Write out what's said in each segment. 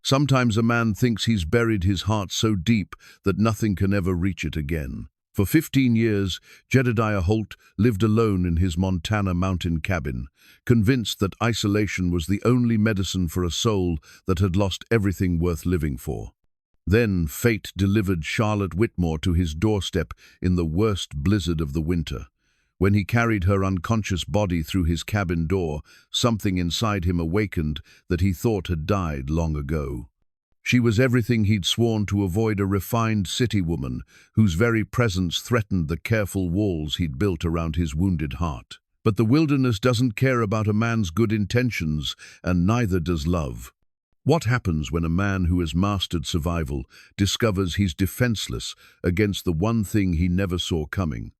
Sometimes a man thinks he's buried his heart so deep that nothing can ever reach it again. For 15 years, Jedediah Holt lived alone in his Montana mountain cabin, convinced that isolation was the only medicine for a soul that had lost everything worth living for. Then fate delivered Charlotte Whitmore to his doorstep in the worst blizzard of the winter. When he carried her unconscious body through his cabin door, something inside him awakened that he thought had died long ago. She was everything he'd sworn to avoid, a refined city woman whose very presence threatened the careful walls he'd built around his wounded heart. But the wilderness doesn't care about a man's good intentions, and neither does love. What happens when a man who has mastered survival discovers he's defenseless against the one thing he never saw coming?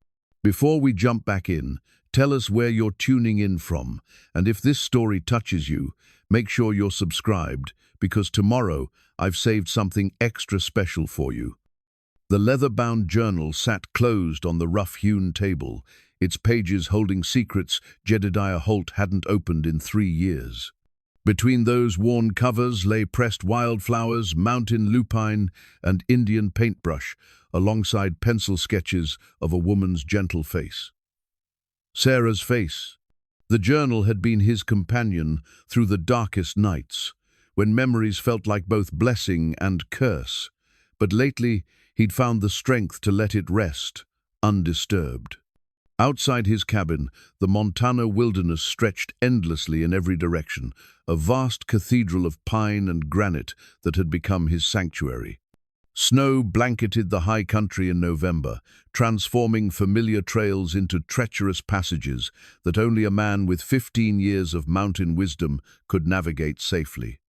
Before we jump back in, tell us where you're tuning in from, and if this story touches you, make sure you're subscribed, because tomorrow I've saved something extra special for you. The leather-bound journal sat closed on the rough-hewn table, its pages holding secrets Jedediah Holt hadn't opened in 3 years. Between those worn covers lay pressed wildflowers, mountain lupine, and Indian paintbrush, alongside pencil sketches of a woman's gentle face. Sarah's face. The journal had been his companion through the darkest nights, when memories felt like both blessing and curse, but lately he'd found the strength to let it rest, undisturbed. Outside his cabin, the Montana wilderness stretched endlessly in every direction, a vast cathedral of pine and granite that had become his sanctuary. Snow blanketed the high country in November, transforming familiar trails into treacherous passages that only a man with 15 years of mountain wisdom could navigate safely.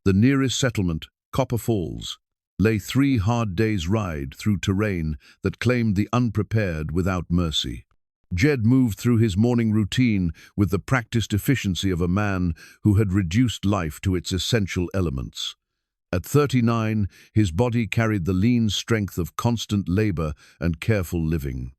The nearest settlement, Copper Falls, lay 3 hard days' ride through terrain that claimed the unprepared without mercy. Jed moved through his morning routine with the practiced efficiency of a man who had reduced life to its essential elements. At 39, his body carried the lean strength of constant labor and careful living.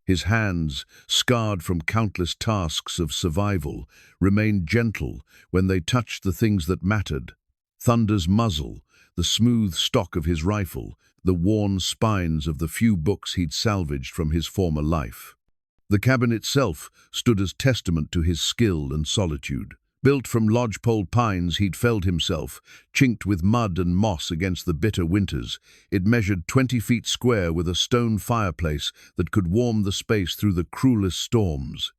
His hands, scarred from countless tasks of survival, remained gentle when they touched the things that mattered: Thunder's muzzle, the smooth stock of his rifle, the worn spines of the few books he'd salvaged from his former life. The cabin itself stood as testament to his skill and solitude. Built from lodgepole pines he'd felled himself, chinked with mud and moss against the bitter winters, it measured 20 feet square with a stone fireplace that could warm the space through the cruelest storms.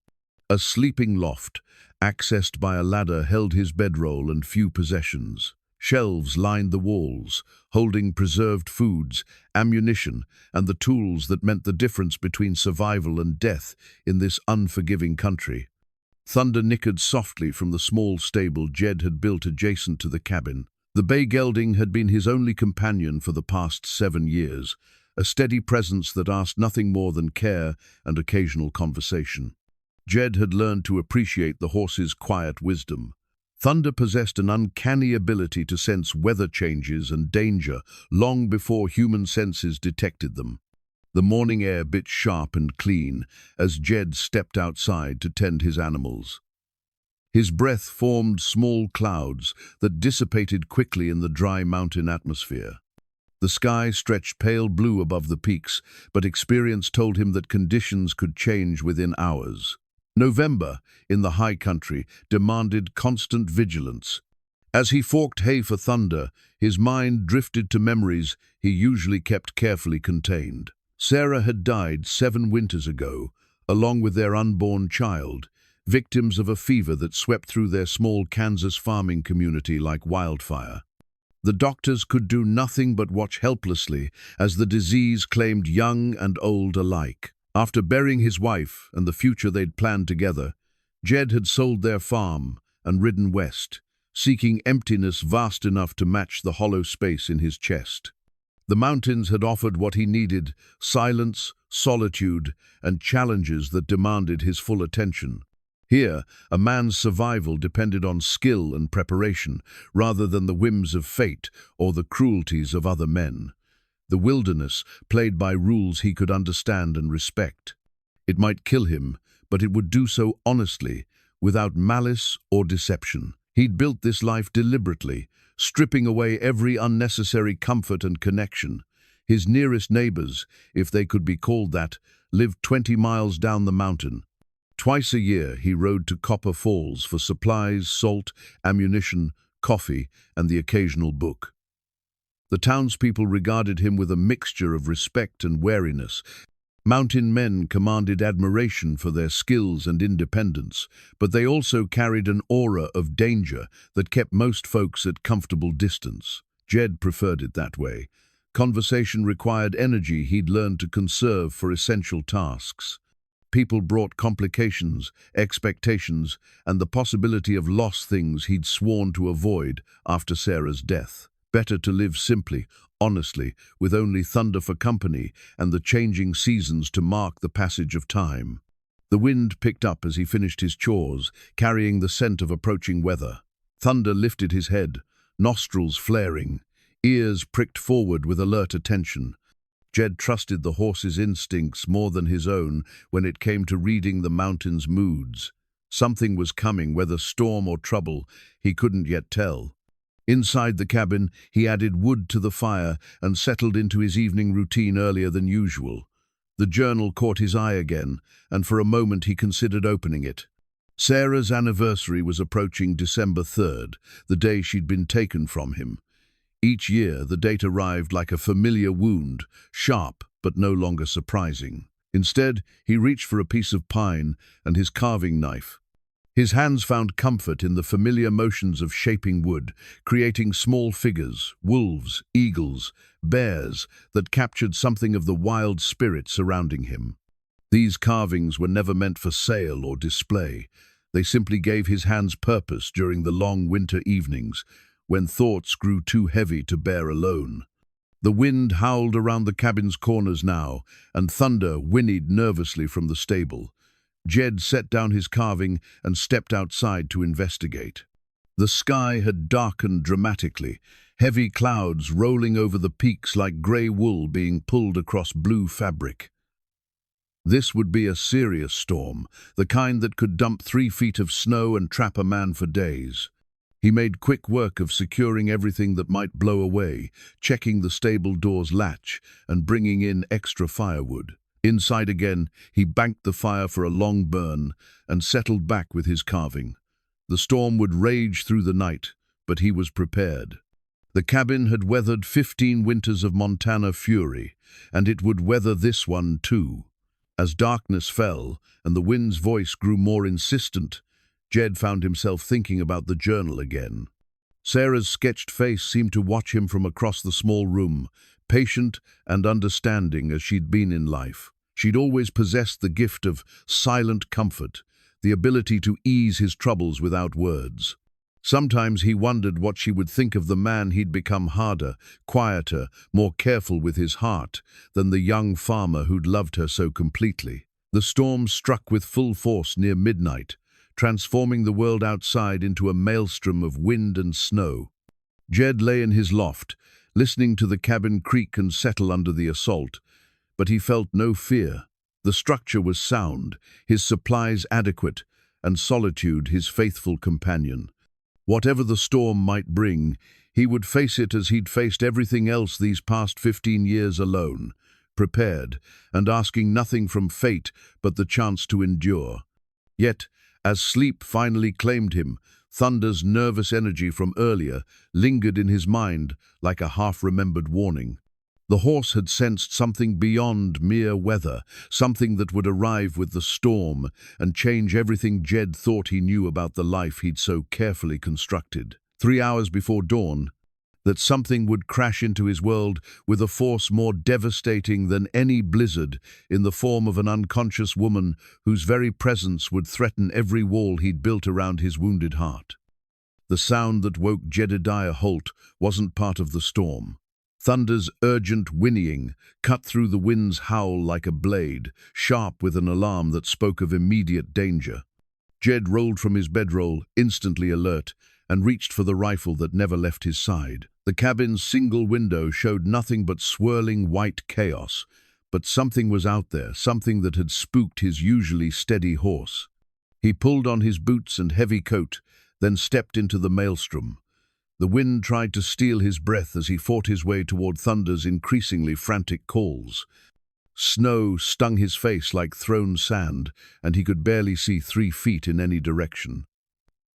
A sleeping loft, accessed by a ladder, held his bedroll and few possessions. Shelves lined the walls, holding preserved foods, ammunition, and the tools that meant the difference between survival and death in this unforgiving country. Thunder nickered softly from the small stable Jed had built adjacent to the cabin. The bay gelding had been his only companion for the past 7 years, a steady presence that asked nothing more than care and occasional conversation. Jed had learned to appreciate the horse's quiet wisdom. Thunder possessed an uncanny ability to sense weather changes and danger long before human senses detected them. The morning air bit sharp and clean as Jed stepped outside to tend his animals. His breath formed small clouds that dissipated quickly in the dry mountain atmosphere. The sky stretched pale blue above the peaks, but experience told him that conditions could change within hours. November, in the high country, demanded constant vigilance. As he forked hay for Thunder, his mind drifted to memories he usually kept carefully contained. Sarah had died 7 winters ago, along with their unborn child, victims of a fever that swept through their small Kansas farming community like wildfire. The doctors could do nothing but watch helplessly as the disease claimed young and old alike. After burying his wife and the future they'd planned together, Jed had sold their farm and ridden west, seeking emptiness vast enough to match the hollow space in his chest. The mountains had offered what he needed: silence, solitude, and challenges that demanded his full attention. Here, a man's survival depended on skill and preparation, rather than the whims of fate or the cruelties of other men. The wilderness played by rules he could understand and respect. It might kill him, but it would do so honestly, without malice or deception. He'd built this life deliberately, stripping away every unnecessary comfort and connection. His nearest neighbors, if they could be called that, lived 20 miles down the mountain. Twice a year he rode to Copper Falls for supplies, salt, ammunition, coffee, and the occasional book. The townspeople regarded him with a mixture of respect and wariness. Mountain men commanded admiration for their skills and independence, but they also carried an aura of danger that kept most folks at comfortable distance. Jed preferred it that way. Conversation required energy he'd learned to conserve for essential tasks. People brought complications, expectations, and the possibility of lost things he'd sworn to avoid after Sarah's death. Better to live simply, honestly, with only thunder for company and the changing seasons to mark the passage of time. The wind picked up as he finished his chores, carrying the scent of approaching weather. Thunder lifted his head, nostrils flaring, ears pricked forward with alert attention. Jed trusted the horse's instincts more than his own when it came to reading the mountain's moods. Something was coming, whether storm or trouble, he couldn't yet tell. Inside the cabin, he added wood to the fire and settled into his evening routine earlier than usual. The journal caught his eye again, and for a moment he considered opening it. Sarah's anniversary was approaching December 3rd, the day she'd been taken from him. Each year, the date arrived like a familiar wound, sharp but no longer surprising. Instead, he reached for a piece of pine and his carving knife. His hands found comfort in the familiar motions of shaping wood, creating small figures, wolves, eagles, bears, that captured something of the wild spirit surrounding him. These carvings were never meant for sale or display. They simply gave his hands purpose during the long winter evenings, when thoughts grew too heavy to bear alone. The wind howled around the cabin's corners now, and thunder whinnied nervously from the stable. Jed set down his carving and stepped outside to investigate. The sky had darkened dramatically, heavy clouds rolling over the peaks like grey wool being pulled across blue fabric. This would be a serious storm, the kind that could dump 3 feet of snow and trap a man for days. He made quick work of securing everything that might blow away, checking the stable door's latch and bringing in extra firewood. Inside again, he banked the fire for a long burn and settled back with his carving. The storm would rage through the night, but he was prepared. The cabin had weathered 15 winters of Montana fury, and it would weather this one too. As darkness fell and the wind's voice grew more insistent, Jed found himself thinking about the journal again. Sarah's sketched face seemed to watch him from across the small room, patient and understanding as she'd been in life. She'd always possessed the gift of silent comfort, the ability to ease his troubles without words. Sometimes he wondered what she would think of the man he'd become, harder, quieter, more careful with his heart than the young farmer who'd loved her so completely. The storm struck with full force near midnight, transforming the world outside into a maelstrom of wind and snow. Jed lay in his loft, listening to the cabin creak and settle under the assault, but he felt no fear. The structure was sound, his supplies adequate, and solitude his faithful companion. Whatever the storm might bring, he would face it as he'd faced everything else these past 15 years alone, prepared and asking nothing from fate but the chance to endure. Yet, as sleep finally claimed him, Thunder's nervous energy from earlier lingered in his mind like a half-remembered warning. The horse had sensed something beyond mere weather, something that would arrive with the storm and change everything Jed thought he knew about the life he'd so carefully constructed. 3 hours before dawn, that something would crash into his world with a force more devastating than any blizzard, in the form of an unconscious woman whose very presence would threaten every wall he'd built around his wounded heart. The sound that woke Jedediah Holt wasn't part of the storm. Thunder's urgent whinnying cut through the wind's howl like a blade, sharp with an alarm that spoke of immediate danger. Jed rolled from his bedroll, instantly alert, and reached for the rifle that never left his side. The cabin's single window showed nothing but swirling white chaos, but something was out there, something that had spooked his usually steady horse. He pulled on his boots and heavy coat, then stepped into the maelstrom. The wind tried to steal his breath as he fought his way toward Thunder's increasingly frantic calls. Snow stung his face like thrown sand, and he could barely see 3 feet in any direction.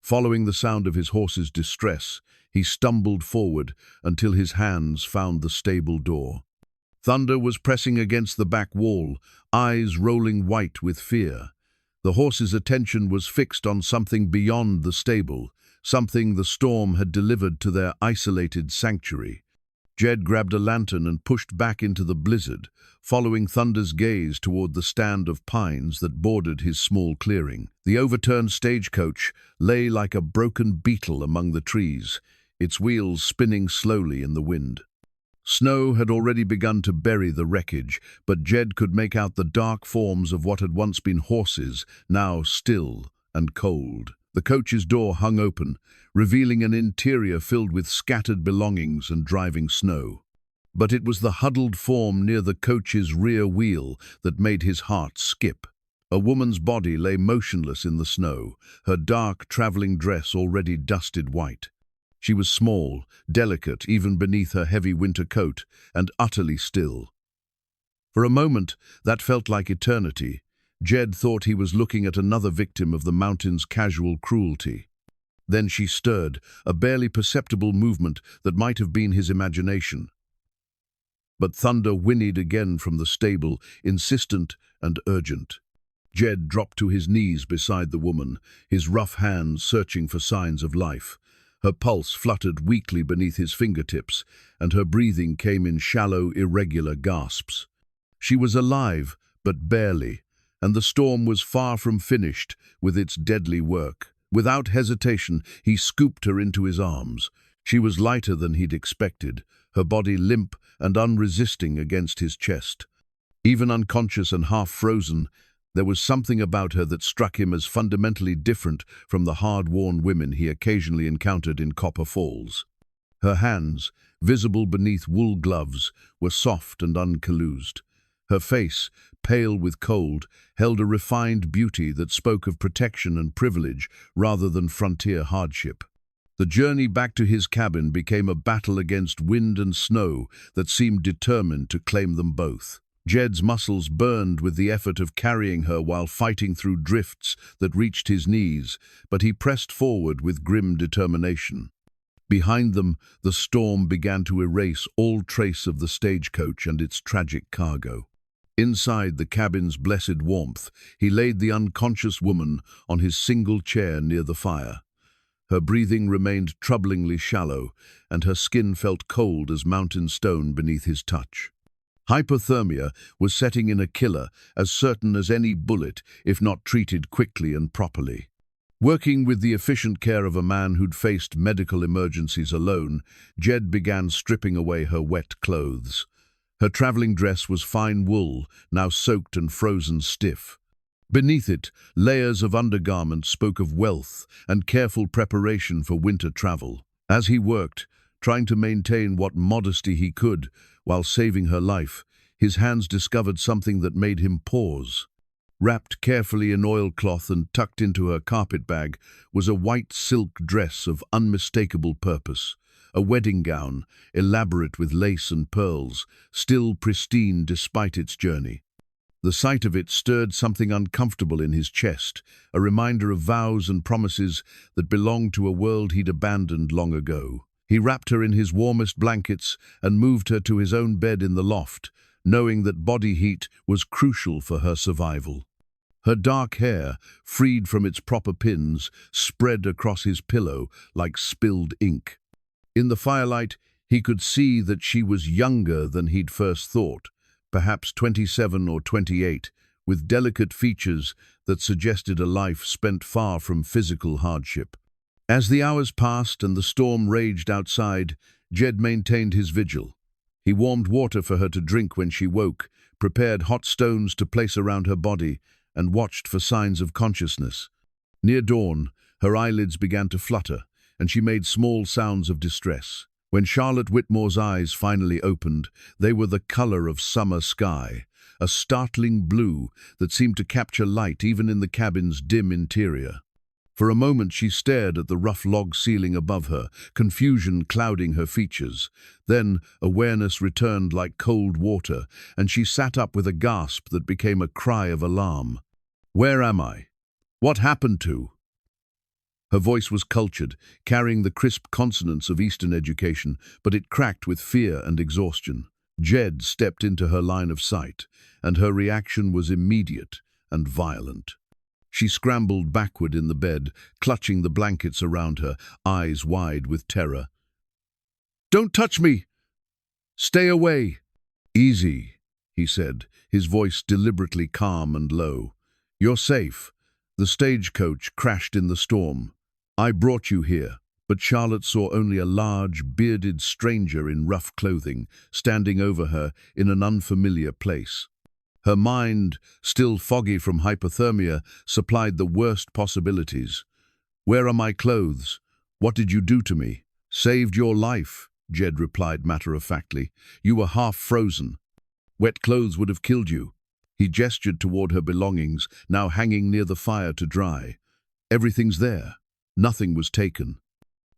Following the sound of his horse's distress, he stumbled forward until his hands found the stable door. Thunder was pressing against the back wall, eyes rolling white with fear. The horse's attention was fixed on something beyond the stable, something the storm had delivered to their isolated sanctuary. Jed grabbed a lantern and pushed back into the blizzard, following Thunder's gaze toward the stand of pines that bordered his small clearing. The overturned stagecoach lay like a broken beetle among the trees, its wheels spinning slowly in the wind. Snow had already begun to bury the wreckage, but Jed could make out the dark forms of what had once been horses, now still and cold. The coach's door hung open, revealing an interior filled with scattered belongings and driving snow. But it was the huddled form near the coach's rear wheel that made his heart skip. A woman's body lay motionless in the snow, her dark traveling dress already dusted white. She was small, delicate even beneath her heavy winter coat, and utterly still. For a moment, that felt like eternity. Jed thought he was looking at another victim of the mountain's casual cruelty. Then she stirred, a barely perceptible movement that might have been his imagination. But Thunder whinnied again from the stable, insistent and urgent. Jed dropped to his knees beside the woman, his rough hands searching for signs of life. Her pulse fluttered weakly beneath his fingertips, and her breathing came in shallow, irregular gasps. She was alive, but barely, and the storm was far from finished with its deadly work. Without hesitation, he scooped her into his arms. She was lighter than he'd expected, her body limp and unresisting against his chest. Even unconscious and half-frozen, there was something about her that struck him as fundamentally different from the hard-worn women he occasionally encountered in Copper Falls. Her hands, visible beneath wool gloves, were soft and uncalloused. Her face, pale with cold, held a refined beauty that spoke of protection and privilege rather than frontier hardship. The journey back to his cabin became a battle against wind and snow that seemed determined to claim them both. Jed's muscles burned with the effort of carrying her while fighting through drifts that reached his knees, but he pressed forward with grim determination. Behind them, the storm began to erase all trace of the stagecoach and its tragic cargo. Inside the cabin's blessed warmth, he laid the unconscious woman on his single chair near the fire. Her breathing remained troublingly shallow, and her skin felt cold as mountain stone beneath his touch. Hypothermia was setting in a killer as certain as any bullet if not treated quickly and properly. Working with the efficient care of a man who'd faced medical emergencies alone, Jed began stripping away her wet clothes. Her traveling dress was fine wool, now soaked and frozen stiff. Beneath it, layers of undergarments spoke of wealth and careful preparation for winter travel. As he worked, trying to maintain what modesty he could while saving her life, his hands discovered something that made him pause. Wrapped carefully in oilcloth and tucked into her carpet bag was a white silk dress of unmistakable purpose, a wedding gown, elaborate with lace and pearls, still pristine despite its journey. The sight of it stirred something uncomfortable in his chest, a reminder of vows and promises that belonged to a world he'd abandoned long ago. He wrapped her in his warmest blankets and moved her to his own bed in the loft, knowing that body heat was crucial for her survival. Her dark hair, freed from its proper pins, spread across his pillow like spilled ink. In the firelight, he could see that she was younger than he'd first thought, perhaps 27 or 28, with delicate features that suggested a life spent far from physical hardship. As the hours passed and the storm raged outside, Jed maintained his vigil. He warmed water for her to drink when she woke, prepared hot stones to place around her body, and watched for signs of consciousness. Near dawn, her eyelids began to flutter, and she made small sounds of distress. When Charlotte Whitmore's eyes finally opened, they were the color of summer sky, a startling blue that seemed to capture light even in the cabin's dim interior. For a moment she stared at the rough log ceiling above her, confusion clouding her features. Then awareness returned like cold water, and she sat up with a gasp that became a cry of alarm. "Where am I? What happened to?" Her voice was cultured, carrying the crisp consonants of Eastern education, but it cracked with fear and exhaustion. Jed stepped into her line of sight, and her reaction was immediate and violent. She scrambled backward in the bed, clutching the blankets around her, eyes wide with terror. "Don't touch me! Stay away!" "Easy," he said, his voice deliberately calm and low. "You're safe. The stagecoach crashed in the storm. I brought you here." But Charlotte saw only a large, bearded stranger in rough clothing, standing over her in an unfamiliar place. Her mind, still foggy from hypothermia, supplied the worst possibilities. "Where are my clothes? What did you do to me?" "Saved your life," Jed replied matter-of-factly. "You were half frozen. Wet clothes would have killed you." He gestured toward her belongings, now hanging near the fire to dry. "Everything's there. Nothing was taken."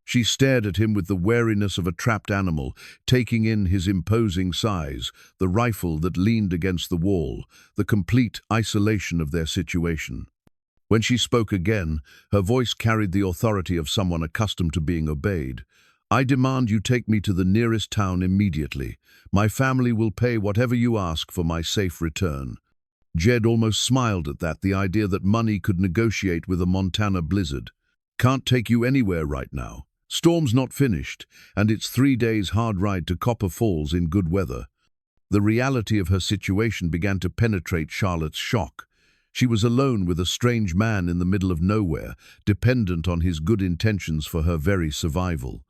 She stared at him with the wariness of a trapped animal, taking in his imposing size, the rifle that leaned against the wall, the complete isolation of their situation. When she spoke again, her voice carried the authority of someone accustomed to being obeyed. "I demand you take me to the nearest town immediately. My family will pay whatever you ask for my safe return." Jed almost smiled at that, the idea that money could negotiate with a Montana blizzard. "Can't take you anywhere right now. Storm's not finished, and it's 3 days hard ride to Copper Falls in good weather." The reality of her situation began to penetrate Charlotte's shock. She was alone with a strange man in the middle of nowhere, dependent on his good intentions for her very survival.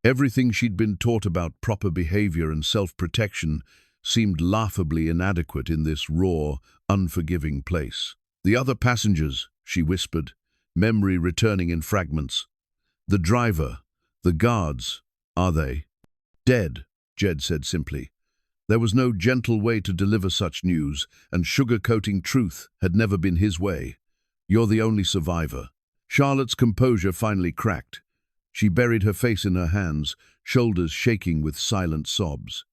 Everything she'd been taught about proper behavior and self-protection seemed laughably inadequate in this raw, unforgiving place. "The other passengers," she whispered, memory returning in fragments. "The driver, the guards, are they?" "Dead," Jed said simply. There was no gentle way to deliver such news, and sugar-coating truth had never been his way. "You're the only survivor." Charlotte's composure finally cracked. She buried her face in her hands, shoulders shaking with silent sobs.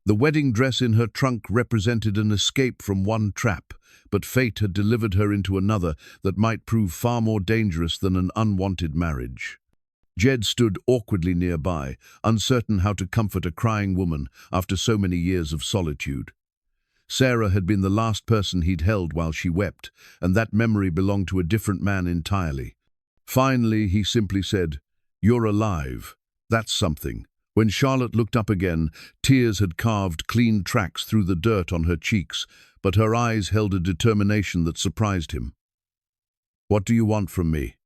The wedding dress in her trunk represented an escape from one trap, but fate had delivered her into another that might prove far more dangerous than an unwanted marriage. Jed stood awkwardly nearby, uncertain how to comfort a crying woman after so many years of solitude. Sarah had been the last person he'd held while she wept, and that memory belonged to a different man entirely. Finally, he simply said, "You're alive. That's something." When Charlotte looked up again, tears had carved clean tracks through the dirt on her cheeks, but her eyes held a determination that surprised him. "What do you want from me?"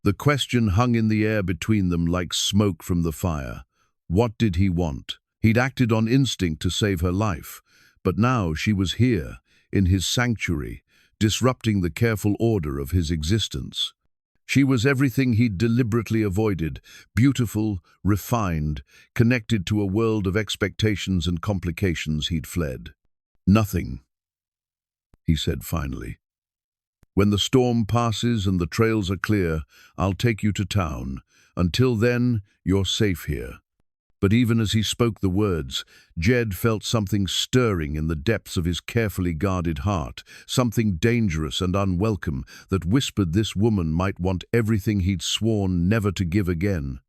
The question hung in the air between them like smoke from the fire. What did he want? He'd acted on instinct to save her life, but now she was here, in his sanctuary, disrupting the careful order of his existence. She was everything he'd deliberately avoided, beautiful, refined, connected to a world of expectations and complications he'd fled. "Nothing," he said finally. "When the storm passes and the trails are clear, I'll take you to town. Until then, you're safe here." But even as he spoke the words, Jed felt something stirring in the depths of his carefully guarded heart, something dangerous and unwelcome that whispered this woman might want everything he'd sworn never to give again.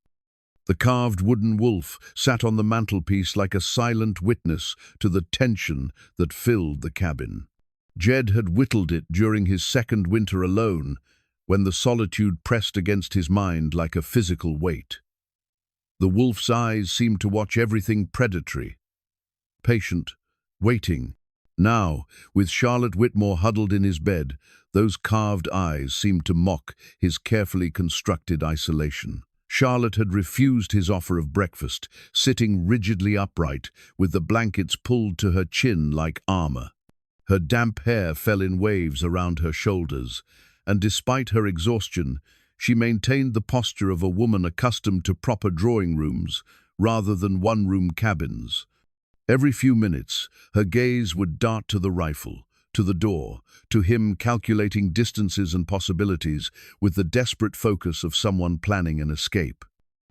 The carved wooden wolf sat on the mantelpiece like a silent witness to the tension that filled the cabin. Jed had whittled it during his second winter alone, when the solitude pressed against his mind like a physical weight. The wolf's eyes seemed to watch everything predatory, patient, waiting. Now, with Charlotte Whitmore huddled in his bed, those carved eyes seemed to mock his carefully constructed isolation. Charlotte had refused his offer of breakfast, sitting rigidly upright, with the blankets pulled to her chin like armor. Her damp hair fell in waves around her shoulders, and despite her exhaustion, she maintained the posture of a woman accustomed to proper drawing rooms rather than one-room cabins. Every few minutes, her gaze would dart to the rifle, to the door, to him calculating distances and possibilities with the desperate focus of someone planning an escape.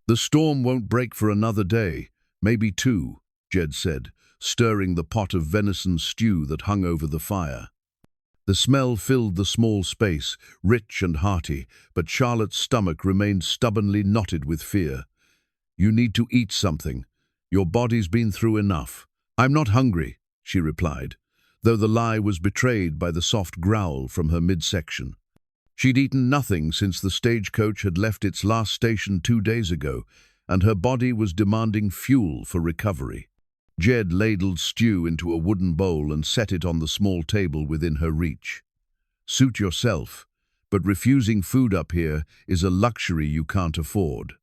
"The storm won't break for another day, maybe two," Jed said, stirring the pot of venison stew that hung over the fire. The smell filled the small space, rich and hearty, but Charlotte's stomach remained stubbornly knotted with fear. "You need to eat something. Your body's been through enough." "I'm not hungry," she replied, though the lie was betrayed by the soft growl from her midsection. She'd eaten nothing since the stagecoach had left its last station 2 days ago, and her body was demanding fuel for recovery. Jed ladled stew into a wooden bowl and set it on the small table within her reach. "Suit yourself, but refusing food up here is a luxury you can't afford."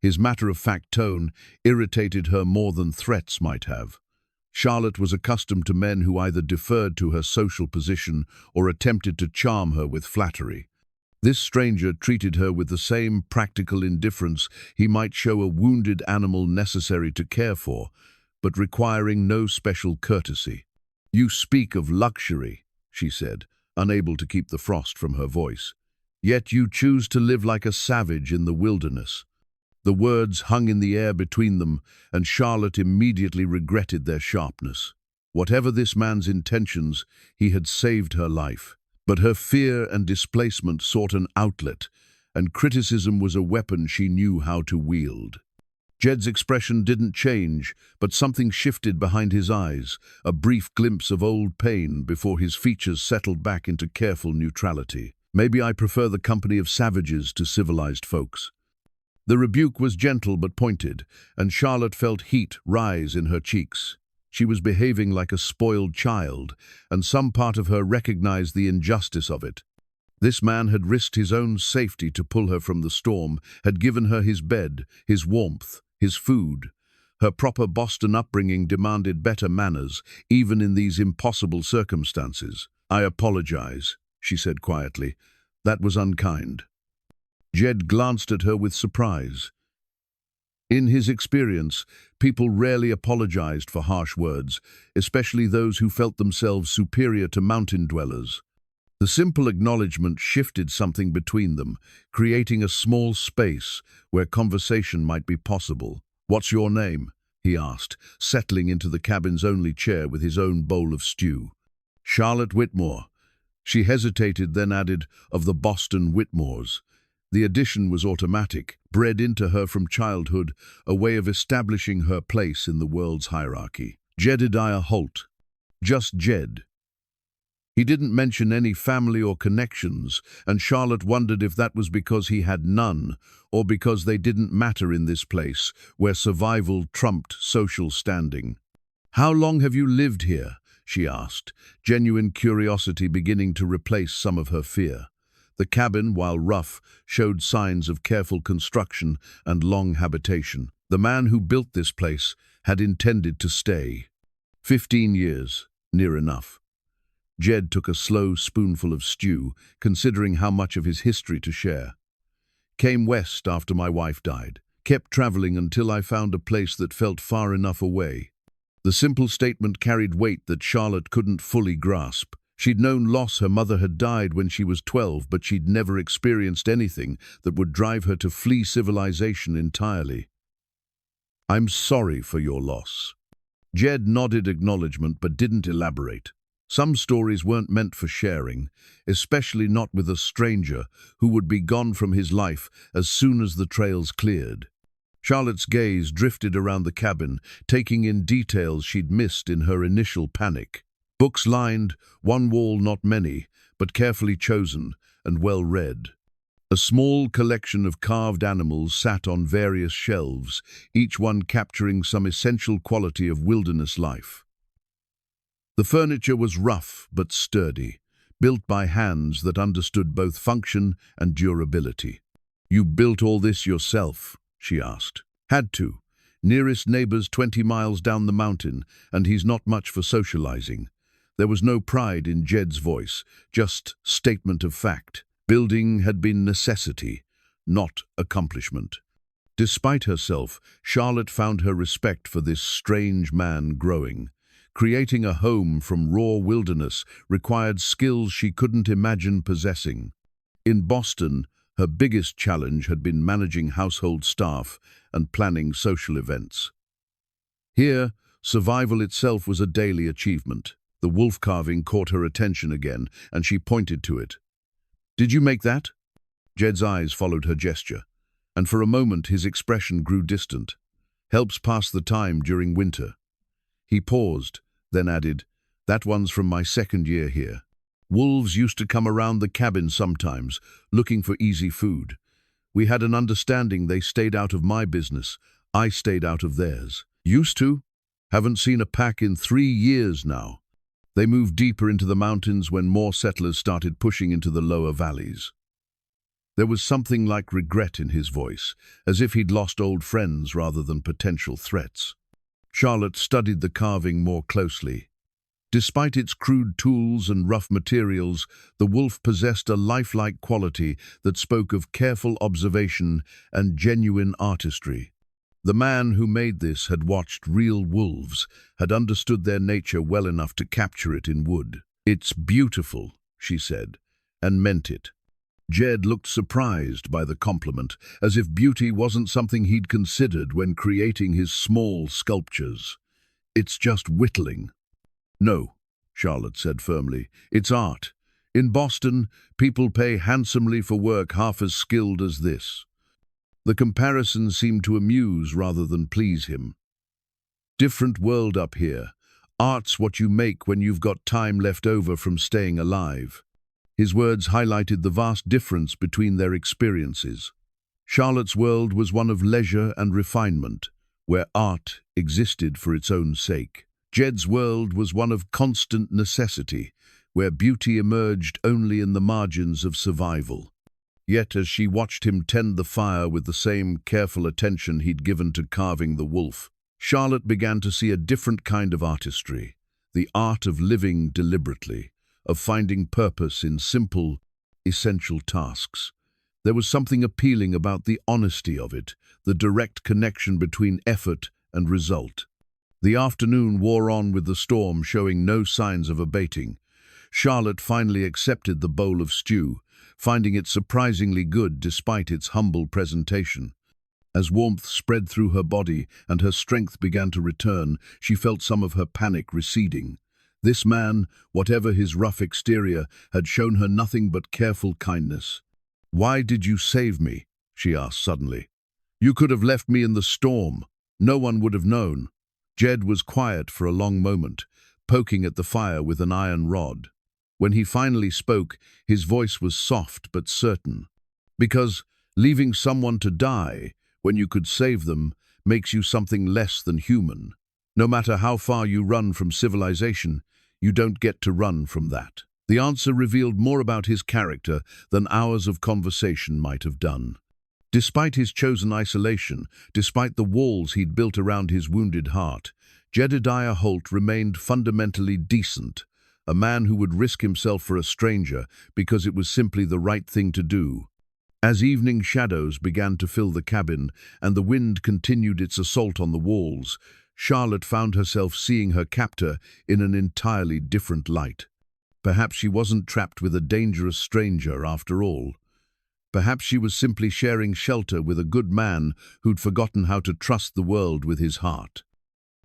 His matter-of-fact tone irritated her more than threats might have. Charlotte was accustomed to men who either deferred to her social position or attempted to charm her with flattery. This stranger treated her with the same practical indifference he might show a wounded animal necessary to care for, but requiring no special courtesy. "You speak of luxury," she said, unable to keep the frost from her voice. "Yet you choose to live like a savage in the wilderness." The words hung in the air between them, and Charlotte immediately regretted their sharpness. Whatever this man's intentions, he had saved her life. But her fear and displacement sought an outlet, and criticism was a weapon she knew how to wield. Jed's expression didn't change, but something shifted behind his eyes, a brief glimpse of old pain before his features settled back into careful neutrality. "Maybe I prefer the company of savages to civilized folks." The rebuke was gentle but pointed, and Charlotte felt heat rise in her cheeks. She was behaving like a spoiled child, and some part of her recognized the injustice of it. This man had risked his own safety to pull her from the storm, had given her his bed, his warmth, his food. Her proper Boston upbringing demanded better manners, even in these impossible circumstances. "I apologize," she said quietly. "That was unkind." Jed glanced at her with surprise. In his experience, people rarely apologized for harsh words, especially those who felt themselves superior to mountain dwellers. The simple acknowledgement shifted something between them, creating a small space where conversation might be possible. "What's your name?" he asked, settling into the cabin's only chair with his own bowl of stew. "Charlotte Whitmore." She hesitated, then added, "of the Boston Whitmores." The addition was automatic, bred into her from childhood, a way of establishing her place in the world's hierarchy. Jedediah Holt. Just Jed. He didn't mention any family or connections, and Charlotte wondered if that was because he had none, or because they didn't matter in this place, where survival trumped social standing. "How long have you lived here?" she asked, genuine curiosity beginning to replace some of her fear. The cabin, while rough, showed signs of careful construction and long habitation. The man who built this place had intended to stay. 15 years, near enough. Jed took a slow spoonful of stew, considering how much of his history to share. "Came west after my wife died. Kept traveling until I found a place that felt far enough away." The simple statement carried weight that Charlotte couldn't fully grasp. She'd known loss. Her mother had died when she was 12, but she'd never experienced anything that would drive her to flee civilization entirely. "I'm sorry for your loss." Jed nodded acknowledgement but didn't elaborate. Some stories weren't meant for sharing, especially not with a stranger who would be gone from his life as soon as the trails cleared. Charlotte's gaze drifted around the cabin, taking in details she'd missed in her initial panic. Books lined, one wall not many, but carefully chosen and well read. A small collection of carved animals sat on various shelves, each one capturing some essential quality of wilderness life. The furniture was rough but sturdy, built by hands that understood both function and durability. "You built all this yourself?" she asked. "Had to. Nearest neighbor's 20 miles down the mountain, and he's not much for socializing." There was no pride in Jed's voice, just statement of fact. Building had been necessity, not accomplishment. Despite herself, Charlotte found her respect for this strange man growing. Creating a home from raw wilderness required skills she couldn't imagine possessing. In Boston, her biggest challenge had been managing household staff and planning social events. Here, survival itself was a daily achievement. The wolf carving caught her attention again, and she pointed to it. "Did you make that?" Jed's eyes followed her gesture, and for a moment his expression grew distant. "Helps pass the time during winter." He paused, then added, "That one's from my second year here. Wolves used to come around the cabin sometimes, looking for easy food. We had an understanding they stayed out of my business. I stayed out of theirs. Used to? Haven't seen a pack in 3 years now. They moved deeper into the mountains when more settlers started pushing into the lower valleys." There was something like regret in his voice, as if he'd lost old friends rather than potential threats. Charlotte studied the carving more closely. Despite its crude tools and rough materials, the wolf possessed a lifelike quality that spoke of careful observation and genuine artistry. The man who made this had watched real wolves, had understood their nature well enough to capture it in wood. "It's beautiful," she said, and meant it. Jed looked surprised by the compliment, as if beauty wasn't something he'd considered when creating his small sculptures. "It's just whittling." "No," Charlotte said firmly, "it's art. In Boston, people pay handsomely for work half as skilled as this." The comparison seemed to amuse rather than please him. "Different world up here. Art's what you make when you've got time left over from staying alive." His words highlighted the vast difference between their experiences. Charlotte's world was one of leisure and refinement, where art existed for its own sake. Jed's world was one of constant necessity, where beauty emerged only in the margins of survival. Yet as she watched him tend the fire with the same careful attention he'd given to carving the wolf, Charlotte began to see a different kind of artistry, the art of living deliberately, of finding purpose in simple, essential tasks. There was something appealing about the honesty of it, the direct connection between effort and result. The afternoon wore on with the storm showing no signs of abating. Charlotte finally accepted the bowl of stew, finding it surprisingly good despite its humble presentation. As warmth spread through her body and her strength began to return, she felt some of her panic receding. This man, whatever his rough exterior, had shown her nothing but careful kindness. "Why did you save me?" she asked suddenly. "You could have left me in the storm. No one would have known." Jed was quiet for a long moment, poking at the fire with an iron rod. When he finally spoke, his voice was soft but certain. "Because leaving someone to die, when you could save them, makes you something less than human. No matter how far you run from civilization, you don't get to run from that." The answer revealed more about his character than hours of conversation might have done. Despite his chosen isolation, despite the walls he'd built around his wounded heart, Jedediah Holt remained fundamentally decent, a man who would risk himself for a stranger because it was simply the right thing to do. As evening shadows began to fill the cabin and the wind continued its assault on the walls, Charlotte found herself seeing her captor in an entirely different light. Perhaps she wasn't trapped with a dangerous stranger after all. Perhaps she was simply sharing shelter with a good man who'd forgotten how to trust the world with his heart.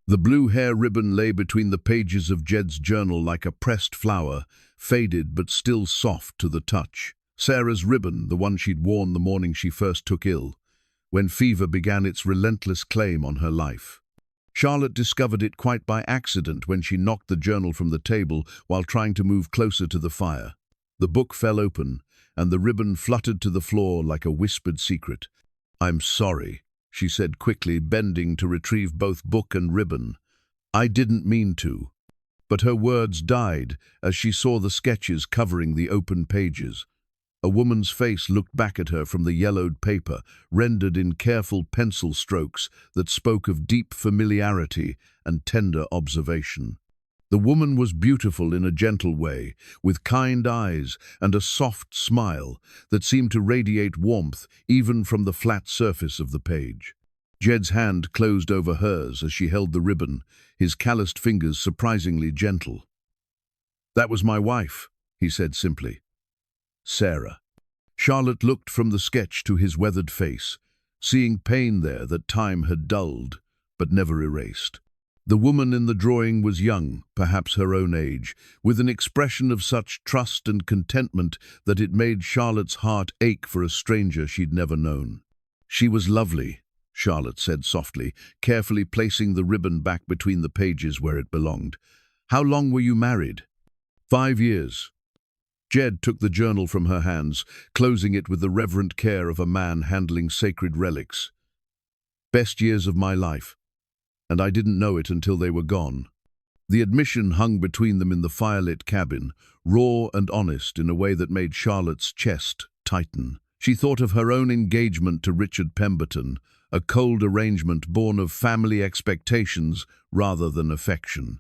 The blue hair ribbon lay between the pages of Jed's journal like a pressed flower, faded but still soft to the touch. Sarah's ribbon, the one she'd worn the morning she first took ill, when fever began its relentless claim on her life. Charlotte discovered it quite by accident when she knocked the journal from the table while trying to move closer to the fire. The book fell open, and the ribbon fluttered to the floor like a whispered secret. "I'm sorry," she said quickly, bending to retrieve both book and ribbon. "I didn't mean to." But her words died as she saw the sketches covering the open pages. A woman's face looked back at her from the yellowed paper, rendered in careful pencil strokes that spoke of deep familiarity and tender observation. The woman was beautiful in a gentle way, with kind eyes and a soft smile that seemed to radiate warmth even from the flat surface of the page. Jed's hand closed over hers as she held the ribbon, his calloused fingers surprisingly gentle. "That was my wife," he said simply. "Sarah." Charlotte looked from the sketch to his weathered face, seeing pain there that time had dulled, but never erased. The woman in the drawing was young, perhaps her own age, with an expression of such trust and contentment that it made Charlotte's heart ache for a stranger she'd never known. "She was lovely," Charlotte said softly, carefully placing the ribbon back between the pages where it belonged. "How long were you married?" 5 years. Jed took the journal from her hands, closing it with the reverent care of a man handling sacred relics. "Best years of my life. And I didn't know it until they were gone." The admission hung between them in the firelit cabin, raw and honest in a way that made Charlotte's chest tighten. She thought of her own engagement to Richard Pemberton, a cold arrangement born of family expectations rather than affection.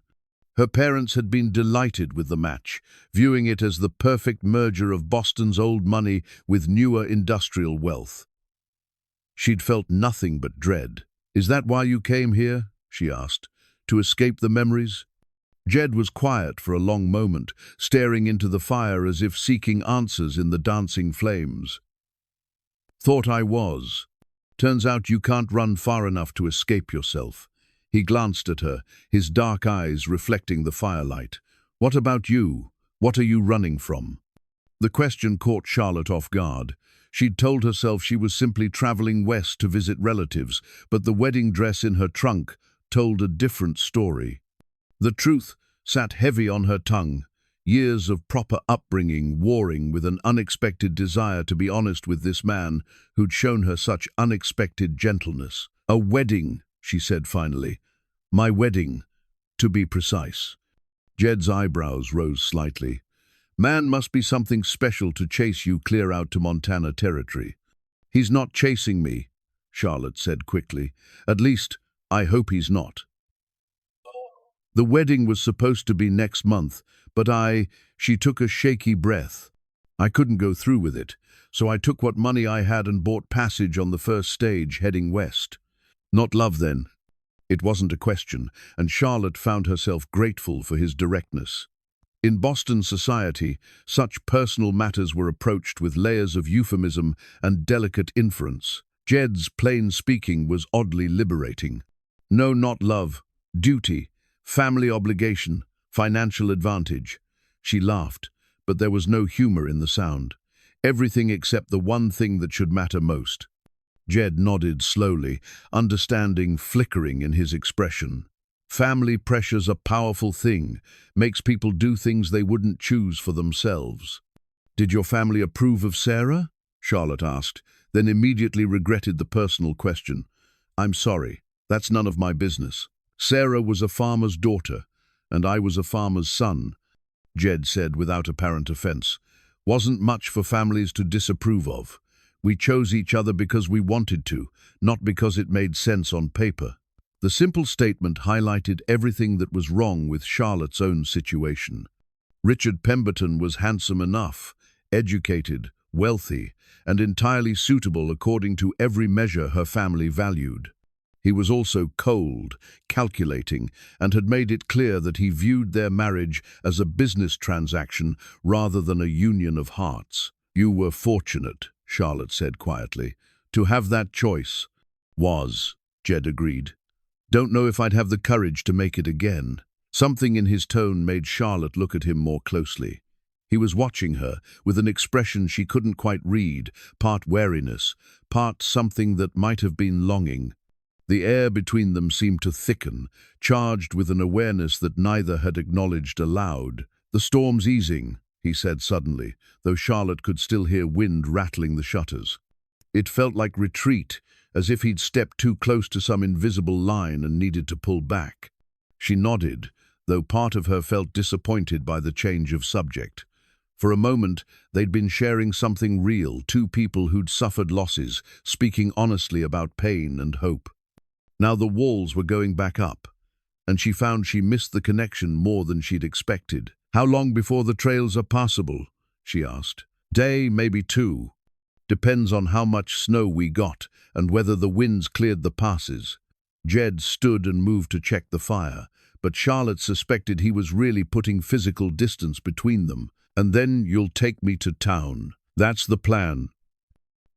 Her parents had been delighted with the match, viewing it as the perfect merger of Boston's old money with newer industrial wealth. She'd felt nothing but dread. "Is that why you came here?" she asked. "To escape the memories?" Jed was quiet for a long moment, staring into the fire as if seeking answers in the dancing flames. "Thought I was. Turns out you can't run far enough to escape yourself." He glanced at her, his dark eyes reflecting the firelight. "What about you? What are you running from?" The question caught Charlotte off guard. She'd told herself she was simply traveling west to visit relatives, but the wedding dress in her trunk told a different story. The truth sat heavy on her tongue, years of proper upbringing warring with an unexpected desire to be honest with this man who'd shown her such unexpected gentleness. "A wedding," she said finally. "My wedding, to be precise." Jed's eyebrows rose slightly. "Man must be something special to chase you clear out to Montana territory." "He's not chasing me," Charlotte said quickly. "At least, I hope he's not." "The wedding was supposed to be next month, but she took a shaky breath. "I couldn't go through with it, so I took what money I had and bought passage on the first stage heading west." "Not love then?" It wasn't a question, and Charlotte found herself grateful for his directness. In Boston society, such personal matters were approached with layers of euphemism and delicate inference. Jed's plain speaking was oddly liberating. "No, not love. Duty. Family obligation. Financial advantage." She laughed, but there was no humor in the sound. Everything except the one thing that should matter most. Jed nodded slowly, understanding flickering in his expression. "Family pressure's a powerful thing, makes people do things they wouldn't choose for themselves." "Did your family approve of Sarah?" Charlotte asked, then immediately regretted the personal question. "I'm sorry, that's none of my business. Sarah was a farmer's daughter, and I was a farmer's son," Jed said without apparent offense. "Wasn't much for families to disapprove of. We chose each other because we wanted to, not because it made sense on paper." The simple statement highlighted everything that was wrong with Charlotte's own situation. Richard Pemberton was handsome enough, educated, wealthy, and entirely suitable according to every measure her family valued. He was also cold, calculating, and had made it clear that he viewed their marriage as a business transaction rather than a union of hearts. "You were fortunate," Charlotte said quietly. "To have that choice." Jed agreed. "Don't know if I'd have the courage to make it again." Something in his tone made Charlotte look at him more closely. He was watching her, with an expression she couldn't quite read, part wariness, part something that might have been longing. The air between them seemed to thicken, charged with an awareness that neither had acknowledged aloud. "The storm's easing," he said suddenly, though Charlotte could still hear wind rattling the shutters. It felt like retreat, as if he'd stepped too close to some invisible line and needed to pull back. She nodded, though part of her felt disappointed by the change of subject. For a moment, they'd been sharing something real, two people who'd suffered losses, speaking honestly about pain and hope. Now the walls were going back up, and she found she missed the connection more than she'd expected. "How long before the trails are passable?" she asked. "Day, maybe 2. Depends on how much snow we got and whether the winds cleared the passes. Jed stood and moved to check the fire, but Charlotte suspected he was really putting physical distance between them. And then you'll take me to town. That's the plan.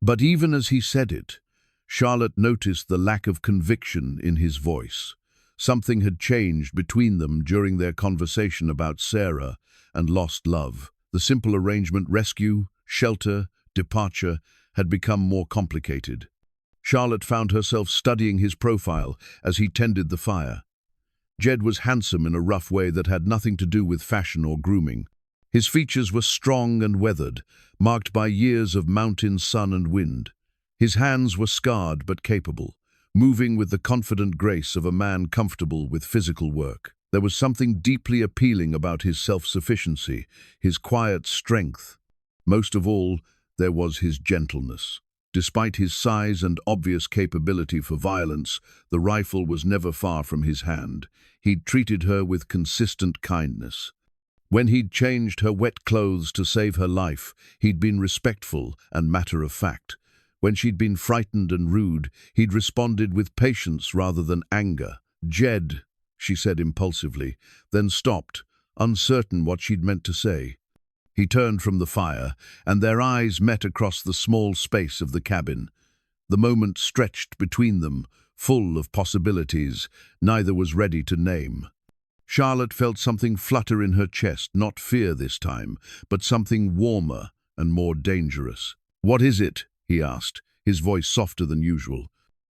But even as he said it, Charlotte noticed the lack of conviction in his voice. Something had changed between them during their conversation about Sarah and lost love. The simple arrangement, rescue, shelter, departure, had become more complicated. Charlotte found herself studying his profile as he tended the fire. Jed was handsome in a rough way that had nothing to do with fashion or grooming. His features were strong and weathered, marked by years of mountain sun and wind. His hands were scarred but capable, moving with the confident grace of a man comfortable with physical work. There was something deeply appealing about his self-sufficiency, his quiet strength. Most of all, there was his gentleness. Despite his size and obvious capability for violence, the rifle was never far from his hand. He'd treated her with consistent kindness. When he'd changed her wet clothes to save her life, he'd been respectful and matter-of-fact. When she'd been frightened and rude, he'd responded with patience rather than anger. "Jed," she said impulsively, then stopped, uncertain what she'd meant to say. He turned from the fire, and their eyes met across the small space of the cabin. The moment stretched between them, full of possibilities neither was ready to name. Charlotte felt something flutter in her chest, not fear this time, but something warmer and more dangerous. "What is it?" he asked, his voice softer than usual.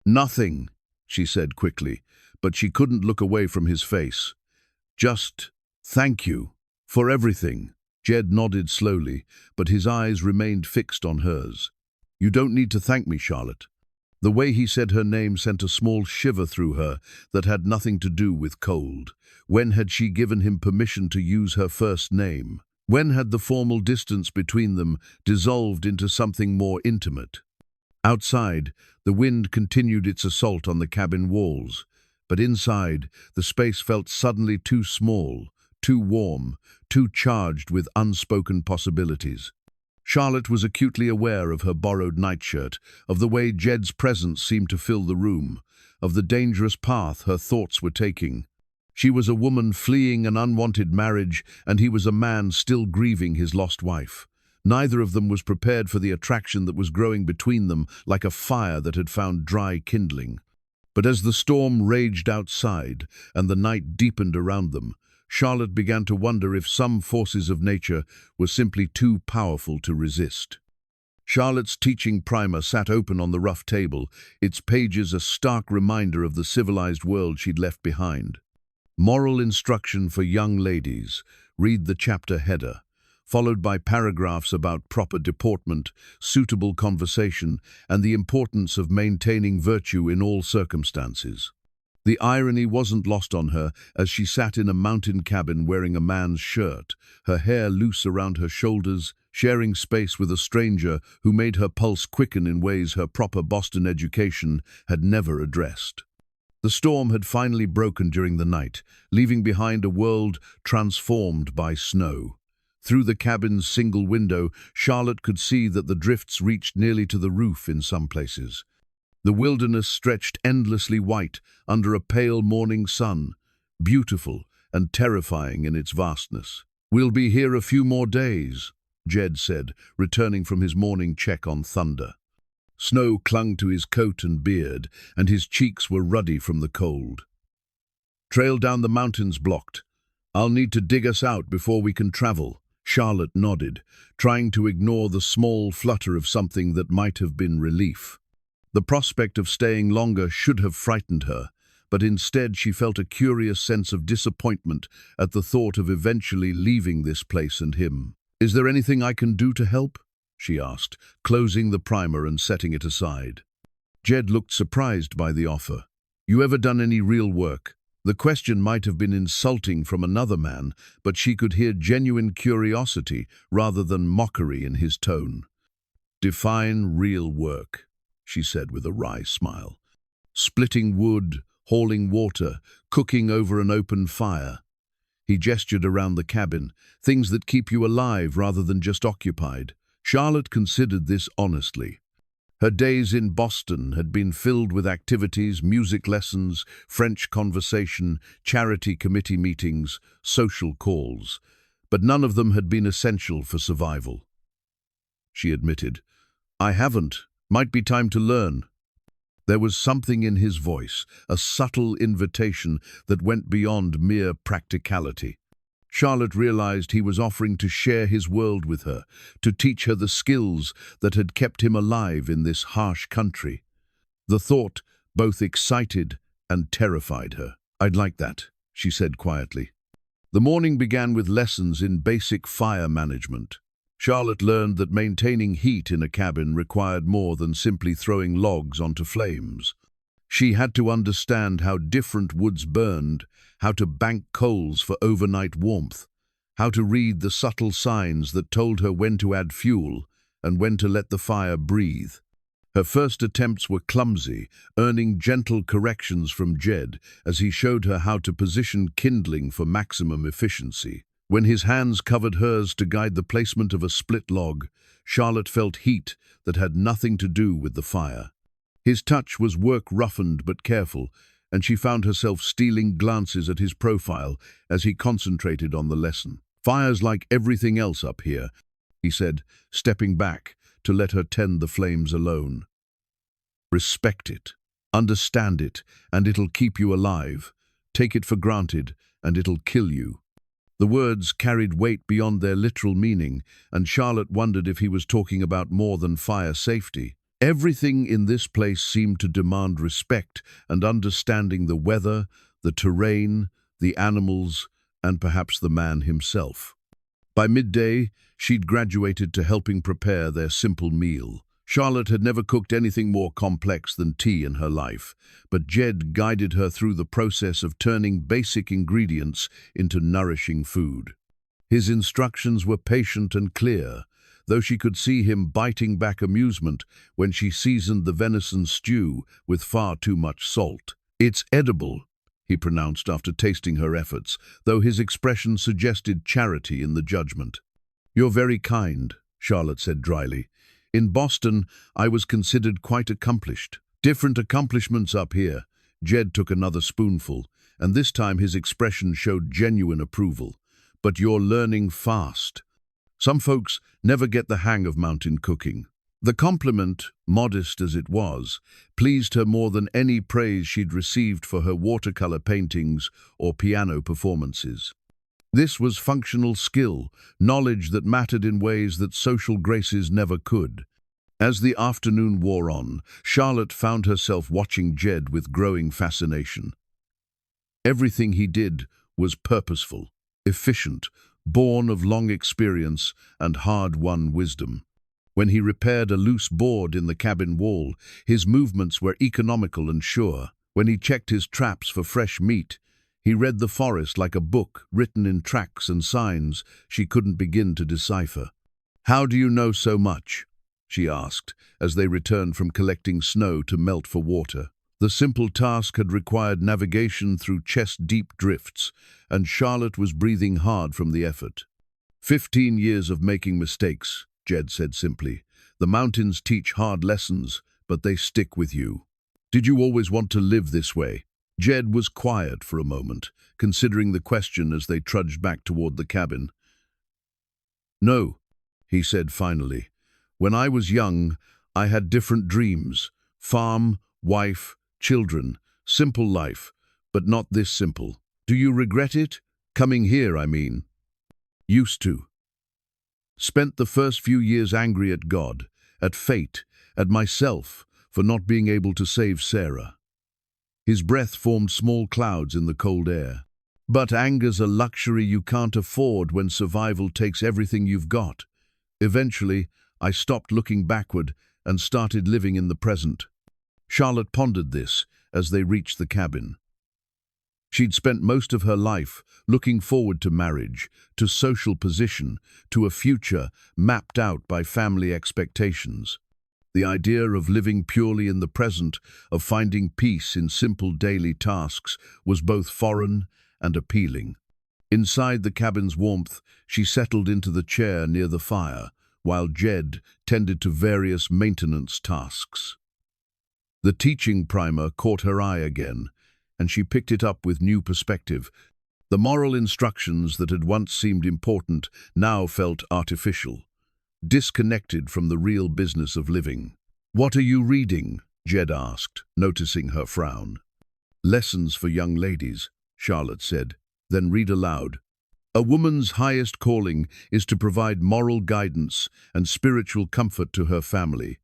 "Nothing," she said quickly, but she couldn't look away from his face. "Just thank you for everything." Jed nodded slowly, but his eyes remained fixed on hers. "You don't need to thank me, Charlotte." The way he said her name sent a small shiver through her that had nothing to do with cold. When had she given him permission to use her first name? When had the formal distance between them dissolved into something more intimate? Outside, the wind continued its assault on the cabin walls, but inside, the space felt suddenly too small, too warm, too charged with unspoken possibilities. Charlotte was acutely aware of her borrowed nightshirt, of the way Jed's presence seemed to fill the room, of the dangerous path her thoughts were taking. She was a woman fleeing an unwanted marriage, and he was a man still grieving his lost wife. Neither of them was prepared for the attraction that was growing between them like a fire that had found dry kindling. But as the storm raged outside and the night deepened around them, Charlotte began to wonder if some forces of nature were simply too powerful to resist. Charlotte's teaching primer sat open on the rough table, its pages a stark reminder of the civilized world she'd left behind. Moral instruction for young ladies. Read the chapter header, followed by paragraphs about proper deportment, suitable conversation, and the importance of maintaining virtue in all circumstances. The irony wasn't lost on her as she sat in a mountain cabin wearing a man's shirt, her hair loose around her shoulders, sharing space with a stranger who made her pulse quicken in ways her proper Boston education had never addressed. The storm had finally broken during the night, leaving behind a world transformed by snow. Through the cabin's single window, Charlotte could see that the drifts reached nearly to the roof in some places. The wilderness stretched endlessly white under a pale morning sun, beautiful and terrifying in its vastness. "We'll be here a few more days," Jed said, returning from his morning check on thunder. Snow clung to his coat and beard, and his cheeks were ruddy from the cold. "Trail down the mountains blocked. I'll need to dig us out before we can travel." Charlotte nodded, trying to ignore the small flutter of something that might have been relief. The prospect of staying longer should have frightened her, but instead she felt a curious sense of disappointment at the thought of eventually leaving this place and him. "Is there anything I can do to help?" she asked, closing the primer and setting it aside. Jed looked surprised by the offer. "You ever done any real work?" The question might have been insulting from another man, but she could hear genuine curiosity rather than mockery in his tone. "Define real work," she said with a wry smile. "Splitting wood, hauling water, cooking over an open fire." He gestured around the cabin, things that keep you alive rather than just occupied. Charlotte considered this honestly. Her days in Boston had been filled with activities, music lessons, French conversation, charity committee meetings, social calls, but none of them had been essential for survival. She admitted, "I haven't. Might be time to learn." There was something in his voice, a subtle invitation that went beyond mere practicality. Charlotte realized he was offering to share his world with her, to teach her the skills that had kept him alive in this harsh country. The thought both excited and terrified her. "I'd like that," she said quietly. The morning began with lessons in basic fire management. Charlotte learned that maintaining heat in a cabin required more than simply throwing logs onto flames. She had to understand how different woods burned, how to bank coals for overnight warmth, how to read the subtle signs that told her when to add fuel and when to let the fire breathe. Her first attempts were clumsy, earning gentle corrections from Jed as he showed her how to position kindling for maximum efficiency. When his hands covered hers to guide the placement of a split log, Charlotte felt heat that had nothing to do with the fire. His touch was work-roughened but careful, and she found herself stealing glances at his profile as he concentrated on the lesson. "Fire's like everything else up here," he said, stepping back to let her tend the flames alone. "Respect it, understand it, and it'll keep you alive. Take it for granted, and it'll kill you." The words carried weight beyond their literal meaning, and Charlotte wondered if he was talking about more than fire safety. Everything in this place seemed to demand respect and understanding: the weather, the terrain, the animals, and perhaps the man himself. By midday, she'd graduated to helping prepare their simple meal. Charlotte had never cooked anything more complex than tea in her life, but Jed guided her through the process of turning basic ingredients into nourishing food. His instructions were patient and clear, though she could see him biting back amusement when she seasoned the venison stew with far too much salt. "It's edible," he pronounced after tasting her efforts, though his expression suggested charity in the judgment. "You're very kind," Charlotte said dryly. "In Boston, I was considered quite accomplished." "Different accomplishments up here." Jed took another spoonful, and this time his expression showed genuine approval. "But you're learning fast. Some folks never get the hang of mountain cooking." The compliment, modest as it was, pleased her more than any praise she'd received for her watercolor paintings or piano performances. This was functional skill, knowledge that mattered in ways that social graces never could. As the afternoon wore on, Charlotte found herself watching Jed with growing fascination. Everything he did was purposeful, efficient, born of long experience and hard-won wisdom. When he repaired a loose board in the cabin wall, his movements were economical and sure. When he checked his traps for fresh meat, he read the forest like a book written in tracks and signs she couldn't begin to decipher. "How do you know so much?" she asked, as they returned from collecting snow to melt for water. The simple task had required navigation through chest-deep drifts, and Charlotte was breathing hard from the effort. 15 years of making mistakes," Jed said simply. "The mountains teach hard lessons, but they stick with you." "Did you always want to live this way?" Jed was quiet for a moment, considering the question as they trudged back toward the cabin. "No," he said finally. "When I was young, I had different dreams. Farm, wife, children, simple life, but not this simple." "Do you regret it? Coming here, I mean." "Used to. Spent the first few years angry at God, at fate, at myself for not being able to save Sarah." His breath formed small clouds in the cold air. "But anger's a luxury you can't afford when survival takes everything you've got. Eventually, I stopped looking backward and started living in the present." Charlotte pondered this as they reached the cabin. She'd spent most of her life looking forward to marriage, to social position, to a future mapped out by family expectations. The idea of living purely in the present, of finding peace in simple daily tasks, was both foreign and appealing. Inside the cabin's warmth, she settled into the chair near the fire, while Jed tended to various maintenance tasks. The teaching primer caught her eye again, and she picked it up with new perspective. The moral instructions that had once seemed important now felt artificial, disconnected from the real business of living. "What are you reading?" Jed asked, noticing her frown. "Lessons for young ladies," Charlotte said, then read aloud. "A woman's highest calling is to provide moral guidance and spiritual comfort to her family,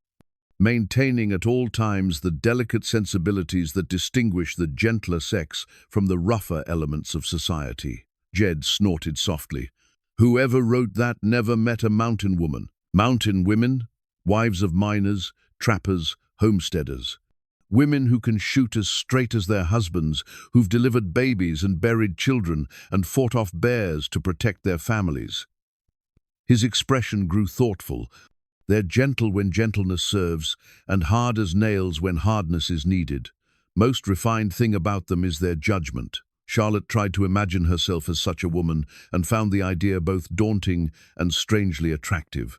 maintaining at all times the delicate sensibilities that distinguish the gentler sex from the rougher elements of society." Jed snorted softly. "Whoever wrote that never met a mountain woman." "Mountain women? Wives of miners, trappers, homesteaders. Women who can shoot as straight as their husbands, who've delivered babies and buried children and fought off bears to protect their families." His expression grew thoughtful. "They're gentle when gentleness serves, and hard as nails when hardness is needed. Most refined thing about them is their judgment." Charlotte tried to imagine herself as such a woman and found the idea both daunting and strangely attractive.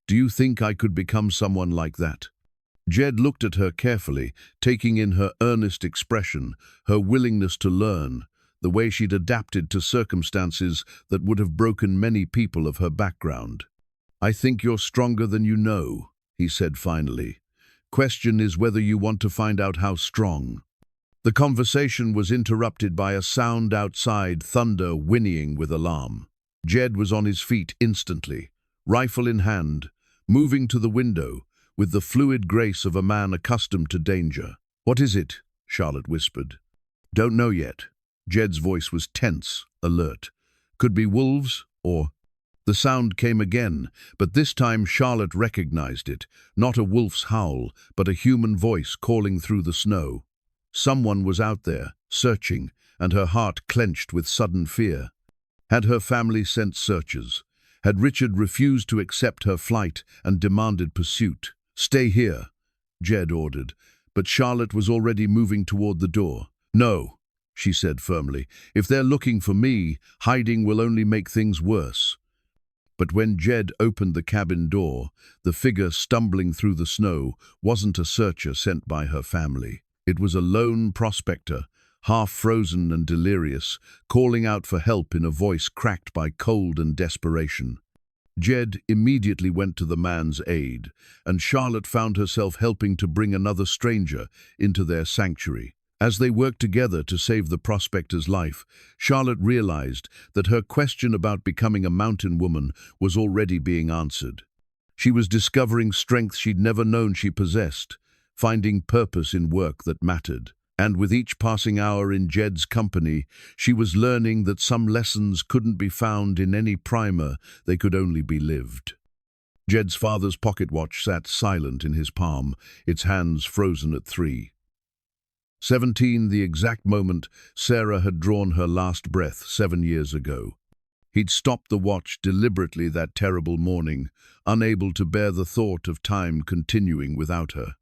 "Do you think I could become someone like that?" Jed looked at her carefully, taking in her earnest expression, her willingness to learn, the way she'd adapted to circumstances that would have broken many people of her background. "I think you're stronger than you know," he said finally. "Question is whether you want to find out how strong." The conversation was interrupted by a sound outside, thunder whinnying with alarm. Jed was on his feet instantly, rifle in hand, moving to the window, with the fluid grace of a man accustomed to danger. "What is it?" Charlotte whispered. "Don't know yet." Jed's voice was tense, alert. "Could be wolves, or—" The sound came again, but this time Charlotte recognized it. Not a wolf's howl, but a human voice calling through the snow. Someone was out there, searching, and her heart clenched with sudden fear. Had her family sent searchers? Had Richard refused to accept her flight and demanded pursuit? "Stay here," Jed ordered, but Charlotte was already moving toward the door. "No," she said firmly. "If they're looking for me, hiding will only make things worse." But when Jed opened the cabin door, the figure stumbling through the snow wasn't a searcher sent by her family. It was a lone prospector, half frozen and delirious, calling out for help in a voice cracked by cold and desperation. Jed immediately went to the man's aid, and Charlotte found herself helping to bring another stranger into their sanctuary. As they worked together to save the prospector's life, Charlotte realized that her question about becoming a mountain woman was already being answered. She was discovering strength she'd never known she possessed, finding purpose in work that mattered. And with each passing hour in Jed's company, she was learning that some lessons couldn't be found in any primer, they could only be lived. Jed's father's pocket watch sat silent in his palm, its hands frozen at 3:17, the exact moment Sarah had drawn her last breath 7 years ago. He'd stopped the watch deliberately that terrible morning, unable to bear the thought of time continuing without her.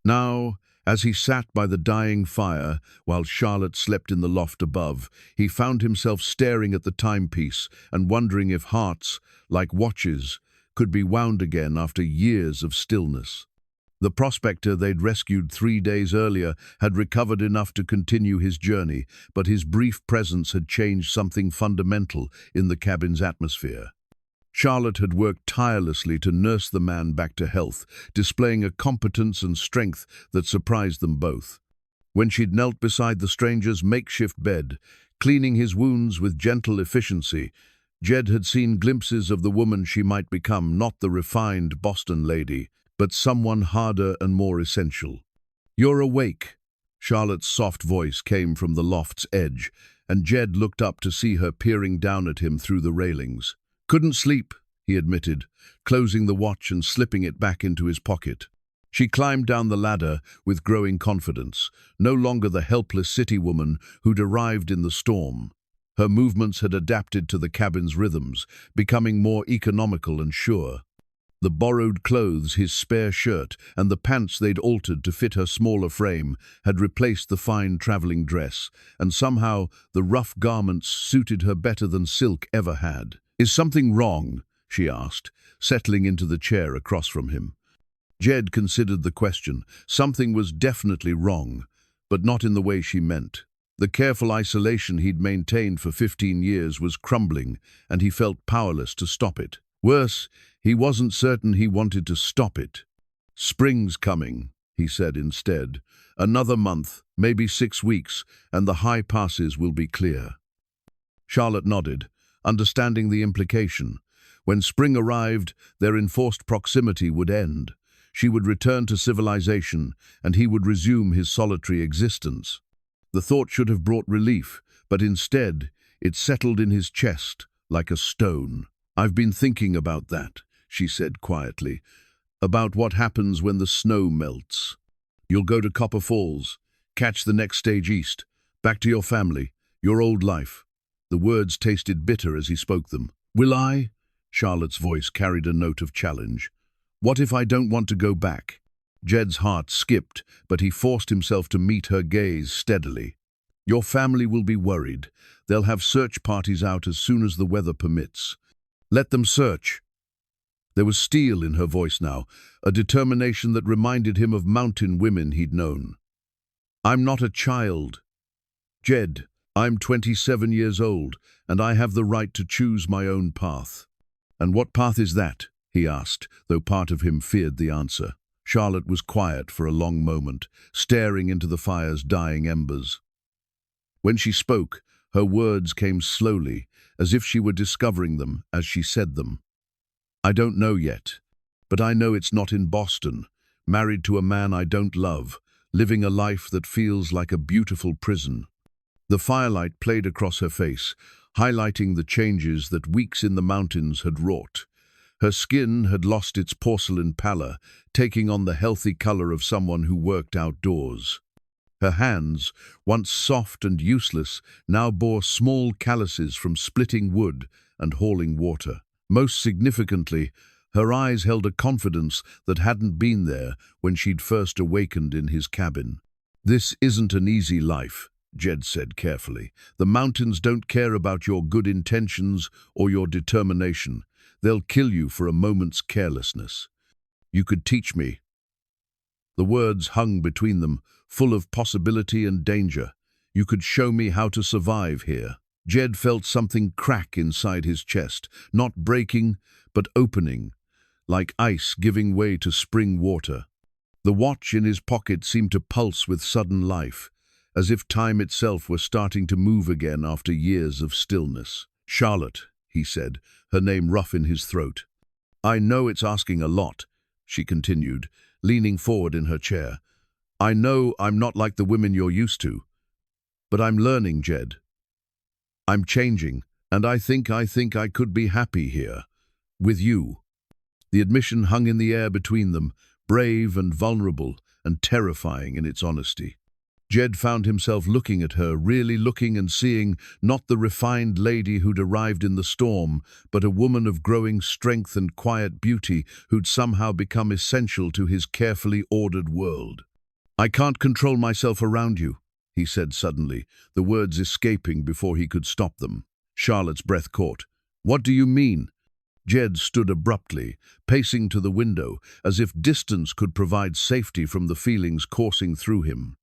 Now, as he sat by the dying fire while Charlotte slept in the loft above, he found himself staring at the timepiece and wondering if hearts, like watches, could be wound again after years of stillness. The prospector they'd rescued 3 days earlier had recovered enough to continue his journey, but his brief presence had changed something fundamental in the cabin's atmosphere. Charlotte had worked tirelessly to nurse the man back to health, displaying a competence and strength that surprised them both. When she'd knelt beside the stranger's makeshift bed, cleaning his wounds with gentle efficiency, Jed had seen glimpses of the woman she might become, not the refined Boston lady, but someone harder and more essential. "You're awake." Charlotte's soft voice came from the loft's edge, and Jed looked up to see her peering down at him through the railings. "Couldn't sleep," he admitted, closing the watch and slipping it back into his pocket. She climbed down the ladder with growing confidence, no longer the helpless city woman who'd arrived in the storm. Her movements had adapted to the cabin's rhythms, becoming more economical and sure. The borrowed clothes, his spare shirt, and the pants they'd altered to fit her smaller frame had replaced the fine traveling dress, and somehow the rough garments suited her better than silk ever had. "Is something wrong?" she asked, settling into the chair across from him. Jed considered the question. Something was definitely wrong, but not in the way she meant. The careful isolation he'd maintained for 15 years was crumbling, and he felt powerless to stop it. Worse, he wasn't certain he wanted to stop it. "Spring's coming," he said instead. "Another month, maybe 6 weeks, and the high passes will be clear." Charlotte nodded, understanding the implication. When spring arrived, their enforced proximity would end. She would return to civilization, and he would resume his solitary existence. The thought should have brought relief, but instead, it settled in his chest like a stone. "I've been thinking about that," she said quietly, "about what happens when the snow melts. You'll go to Copper Falls, catch the next stage east, back to your family, your old life." The words tasted bitter as he spoke them. "Will I?" Charlotte's voice carried a note of challenge. "What if I don't want to go back?" Jed's heart skipped, but he forced himself to meet her gaze steadily. "Your family will be worried. They'll have search parties out as soon as the weather permits. Let them search." There was steel in her voice now, a determination that reminded him of mountain women he'd known. "I'm not a child. Jed, I'm 27 years old, and I have the right to choose my own path." "And what path is that?" he asked, though part of him feared the answer. Charlotte was quiet for a long moment, staring into the fire's dying embers. When she spoke, her words came slowly, as if she were discovering them as she said them. "I don't know yet, but I know it's not in Boston, married to a man I don't love, living a life that feels like a beautiful prison." The firelight played across her face, highlighting the changes that weeks in the mountains had wrought. Her skin had lost its porcelain pallor, taking on the healthy color of someone who worked outdoors. Her hands, once soft and useless, now bore small calluses from splitting wood and hauling water. Most significantly, her eyes held a confidence that hadn't been there when she'd first awakened in his cabin. "This isn't an easy life," Jed said carefully. "The mountains don't care about your good intentions or your determination. They'll kill you for a moment's carelessness. You could teach me." The words hung between them, full of possibility and danger. "You could show me how to survive here." Jed felt something crack inside his chest, not breaking, but opening, like ice giving way to spring water. The watch in his pocket seemed to pulse with sudden life, as if time itself were starting to move again after years of stillness. "Charlotte," he said, her name rough in his throat. "I know it's asking a lot," she continued, leaning forward in her chair. "I know I'm not like the women you're used to. But I'm learning, Jed. I'm changing, and I think I could be happy here. With you." The admission hung in the air between them, brave and vulnerable and terrifying in its honesty. Jed found himself looking at her, really looking and seeing not the refined lady who'd arrived in the storm, but a woman of growing strength and quiet beauty who'd somehow become essential to his carefully ordered world. "I can't control myself around you," he said suddenly, the words escaping before he could stop them. Charlotte's breath caught. "What do you mean?" Jed stood abruptly, pacing to the window, as if distance could provide safety from the feelings coursing through him.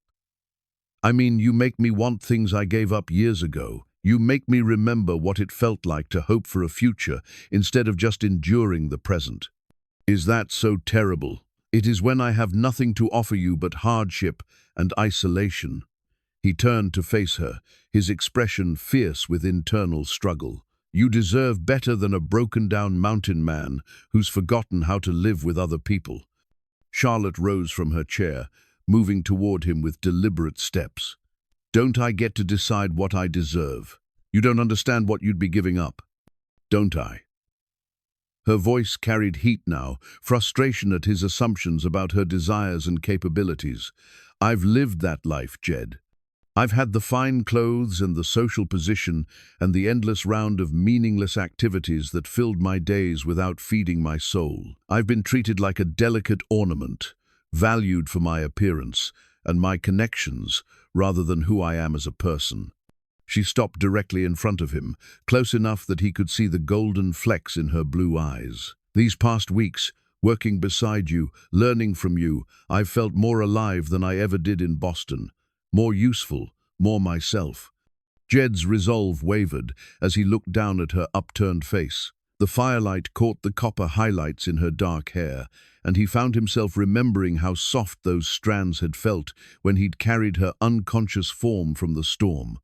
"I mean, you make me want things I gave up years ago. You make me remember what it felt like to hope for a future instead of just enduring the present." "Is that so terrible?" "It is when I have nothing to offer you but hardship and isolation." He turned to face her, his expression fierce with internal struggle. "You deserve better than a broken-down mountain man who's forgotten how to live with other people." Charlotte rose from her chair, moving toward him with deliberate steps. "Don't I get to decide what I deserve? You don't understand what you'd be giving up, don't I?" Her voice carried heat now, frustration at his assumptions about her desires and capabilities. "I've lived that life, Jed. I've had the fine clothes and the social position and the endless round of meaningless activities that filled my days without feeding my soul. I've been treated like a delicate ornament, valued for my appearance and my connections rather than who I am as a person." She stopped directly in front of him, close enough that he could see the golden flecks in her blue eyes. "These past weeks, working beside you, learning from you, I've felt more alive than I ever did in Boston. More useful, more myself." Jed's resolve wavered as he looked down at her upturned face. The firelight caught the copper highlights in her dark hair, and he found himself remembering how soft those strands had felt when he'd carried her unconscious form from the storm.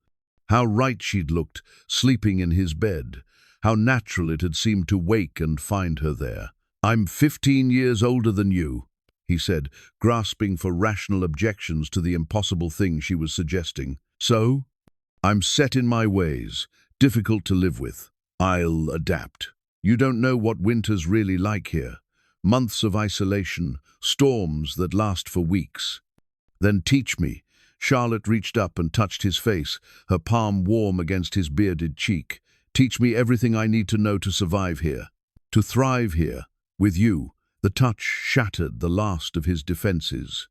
How right she'd looked, sleeping in his bed. How natural it had seemed to wake and find her there. "I'm 15 years older than you," he said, grasping for rational objections to the impossible thing she was suggesting. "So? I'm set in my ways, difficult to live with. I'll adapt. You don't know what winter's really like here. Months of isolation, storms that last for weeks." "Then teach me." Charlotte reached up and touched his face, her palm warm against his bearded cheek. "Teach me everything I need to know to survive here, to thrive here, with you." The touch shattered the last of his defenses.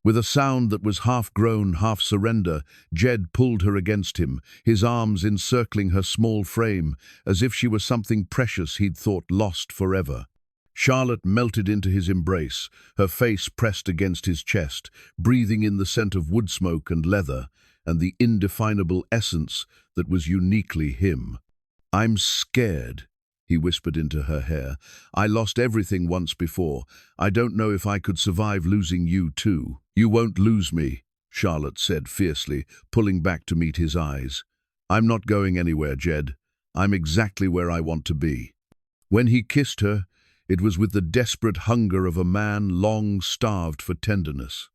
With a sound that was half groan, half surrender, Jed pulled her against him, his arms encircling her small frame, as if she were something precious he'd thought lost forever. Charlotte melted into his embrace, her face pressed against his chest, breathing in the scent of wood smoke and leather, and the indefinable essence that was uniquely him. "I'm scared," he whispered into her hair. "I lost everything once before. I don't know if I could survive losing you too." "You won't lose me," Charlotte said fiercely, pulling back to meet his eyes. "I'm not going anywhere, Jed. I'm exactly where I want to be." When he kissed her, it was with the desperate hunger of a man long starved for tenderness.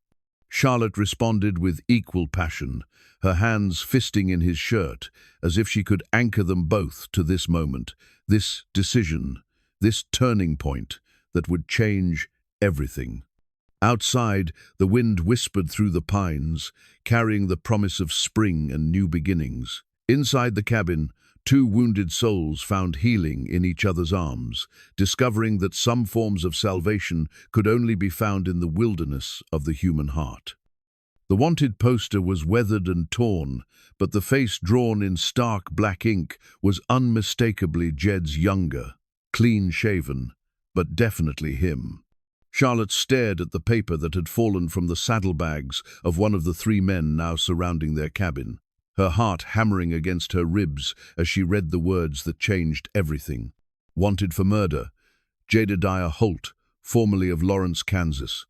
Charlotte responded with equal passion, her hands fisting in his shirt, as if she could anchor them both to this moment, this decision, this turning point that would change everything. Outside, the wind whispered through the pines, carrying the promise of spring and new beginnings. Inside the cabin, two wounded souls found healing in each other's arms, discovering that some forms of salvation could only be found in the wilderness of the human heart. The wanted poster was weathered and torn, but the face drawn in stark black ink was unmistakably Jed's younger, clean-shaven, but definitely him. Charlotte stared at the paper that had fallen from the saddlebags of one of the three men now surrounding their cabin, her heart hammering against her ribs as she read the words that changed everything. Wanted for murder, Jedediah Holt, formerly of Lawrence, Kansas.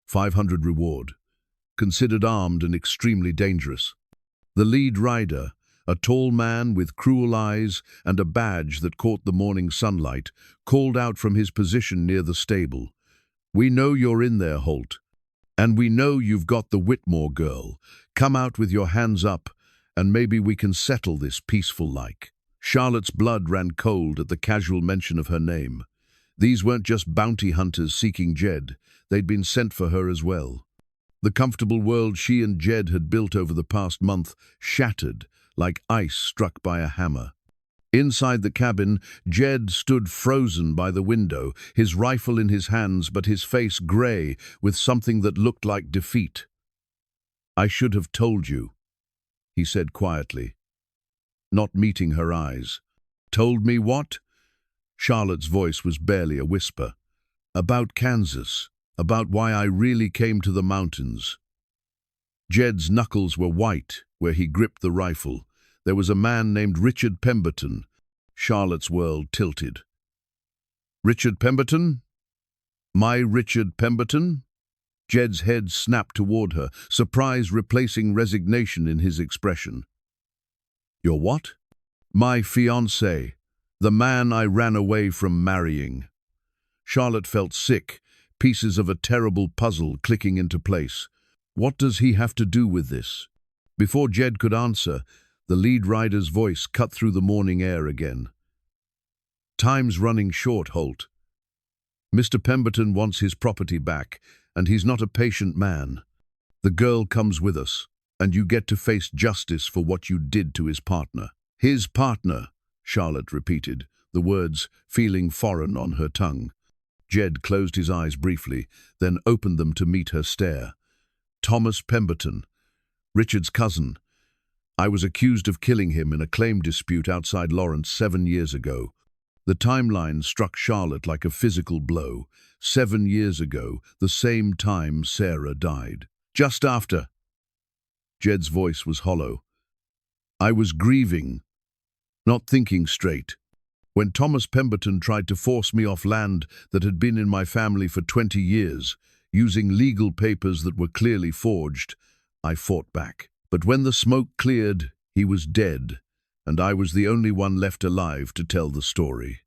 500 reward. Considered armed and extremely dangerous. The lead rider, a tall man with cruel eyes and a badge that caught the morning sunlight, called out from his position near the stable. "We know you're in there, Holt. And we know you've got the Whitmore girl. Come out with your hands up, and maybe we can settle this peaceful-like." Charlotte's blood ran cold at the casual mention of her name. These weren't just bounty hunters seeking Jed, they'd been sent for her as well. The comfortable world she and Jed had built over the past month shattered like ice struck by a hammer. Inside the cabin, Jed stood frozen by the window, his rifle in his hands but his face grey with something that looked like defeat. "I should have told you," he said quietly, not meeting her eyes. "Told me what?" Charlotte's voice was barely a whisper. "About Kansas, about why I really came to the mountains." Jed's knuckles were white where he gripped the rifle. There was a man named Richard Pemberton. Charlotte's world tilted. "Richard Pemberton? My Richard Pemberton?" Jed's head snapped toward her, surprise replacing resignation in his expression. "Your what?" "My fiancé, the man I ran away from marrying." Charlotte felt sick, pieces of a terrible puzzle clicking into place. What does he have to do with this? Before Jed could answer, the lead rider's voice cut through the morning air again. "Time's running short, Holt. Mr. Pemberton wants his property back, and he's not a patient man. The girl comes with us, and you get to face justice for what you did to his partner." "His partner," Charlotte repeated, the words feeling foreign on her tongue. Jed closed his eyes briefly, then opened them to meet her stare. "Thomas Pemberton, Richard's cousin. I was accused of killing him in a claim dispute outside Lawrence 7 years ago. The timeline struck Charlotte like a physical blow. 7 years ago, the same time Sarah died. Just after. Jed's voice was hollow. I was grieving, not thinking straight. When Thomas Pemberton tried to force me off land that had been in my family for 20 years, using legal papers that were clearly forged, I fought back. But when the smoke cleared, he was dead, and I was the only one left alive to tell the story.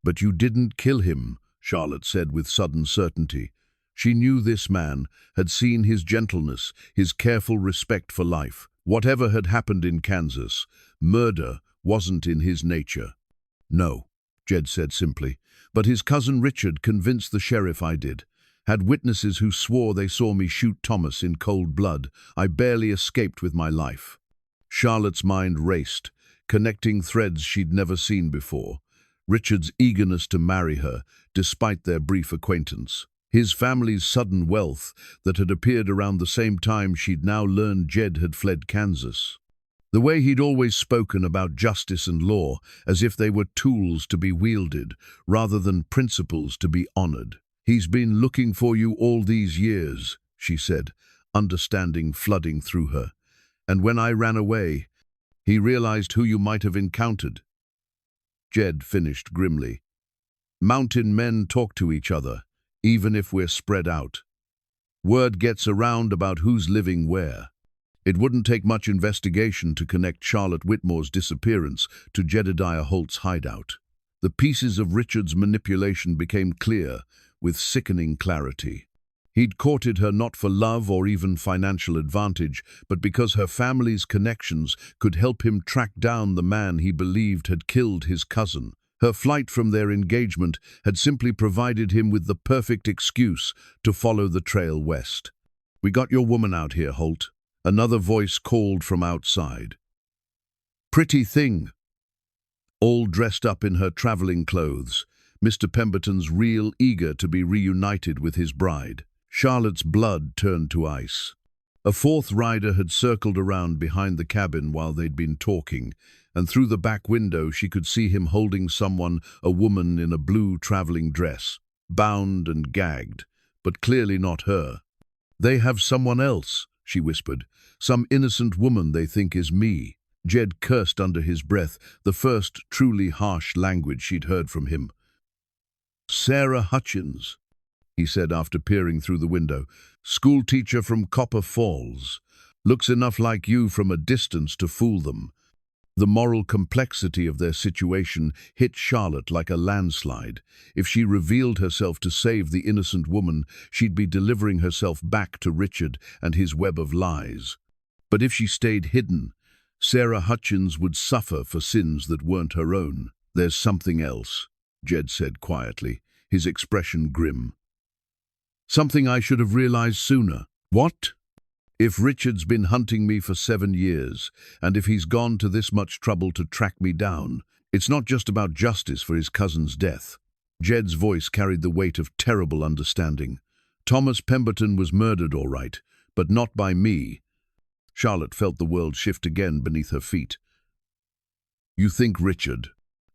But you didn't kill him, Charlotte said with sudden certainty. She knew this man, had seen his gentleness, his careful respect for life. Whatever had happened in Kansas, murder wasn't in his nature. No, Jed said simply, but his cousin Richard convinced the sheriff I did. Had witnesses who swore they saw me shoot Thomas in cold blood. I barely escaped with my life. Charlotte's mind raced, connecting threads she'd never seen before. Richard's eagerness to marry her, despite their brief acquaintance. His family's sudden wealth that had appeared around the same time she'd now learned Jed had fled Kansas. The way he'd always spoken about justice and law as if they were tools to be wielded rather than principles to be honored. He's been looking for you all these years, she said, understanding flooding through her. And when I ran away, he realized who you might have encountered. Jed finished grimly. Mountain men talk to each other, even if we're spread out. Word gets around about who's living where. It wouldn't take much investigation to connect Charlotte Whitmore's disappearance to Jedediah Holt's hideout. The pieces of Richard's manipulation became clear, with sickening clarity. He'd courted her not for love or even financial advantage, but because her family's connections could help him track down the man he believed had killed his cousin. Her flight from their engagement had simply provided him with the perfect excuse to follow the trail west. We got your woman out here, Holt. Another voice called from outside. Pretty thing. All dressed up in her traveling clothes, Mr. Pemberton's real eager to be reunited with his bride. Charlotte's blood turned to ice. A fourth rider had circled around behind the cabin while they'd been talking, and through the back window she could see him holding someone, a woman in a blue traveling dress, bound and gagged, but clearly not her. They have someone else, she whispered. Some innocent woman they think is me. Jed cursed under his breath, the first truly harsh language she'd heard from him. Sarah Hutchins, he said after peering through the window. Schoolteacher from Copper Falls. Looks enough like you from a distance to fool them. The moral complexity of their situation hit Charlotte like a landslide. If she revealed herself to save the innocent woman, she'd be delivering herself back to Richard and his web of lies. But if she stayed hidden, Sarah Hutchins would suffer for sins that weren't her own. There's something else, Jed said quietly, his expression grim. Something I should have realized sooner. What? If Richard's been hunting me for 7 years, and if he's gone to this much trouble to track me down, it's not just about justice for his cousin's death. Jed's voice carried the weight of terrible understanding. Thomas Pemberton was murdered, all right, but not by me. Charlotte felt the world shift again beneath her feet. You think Richard?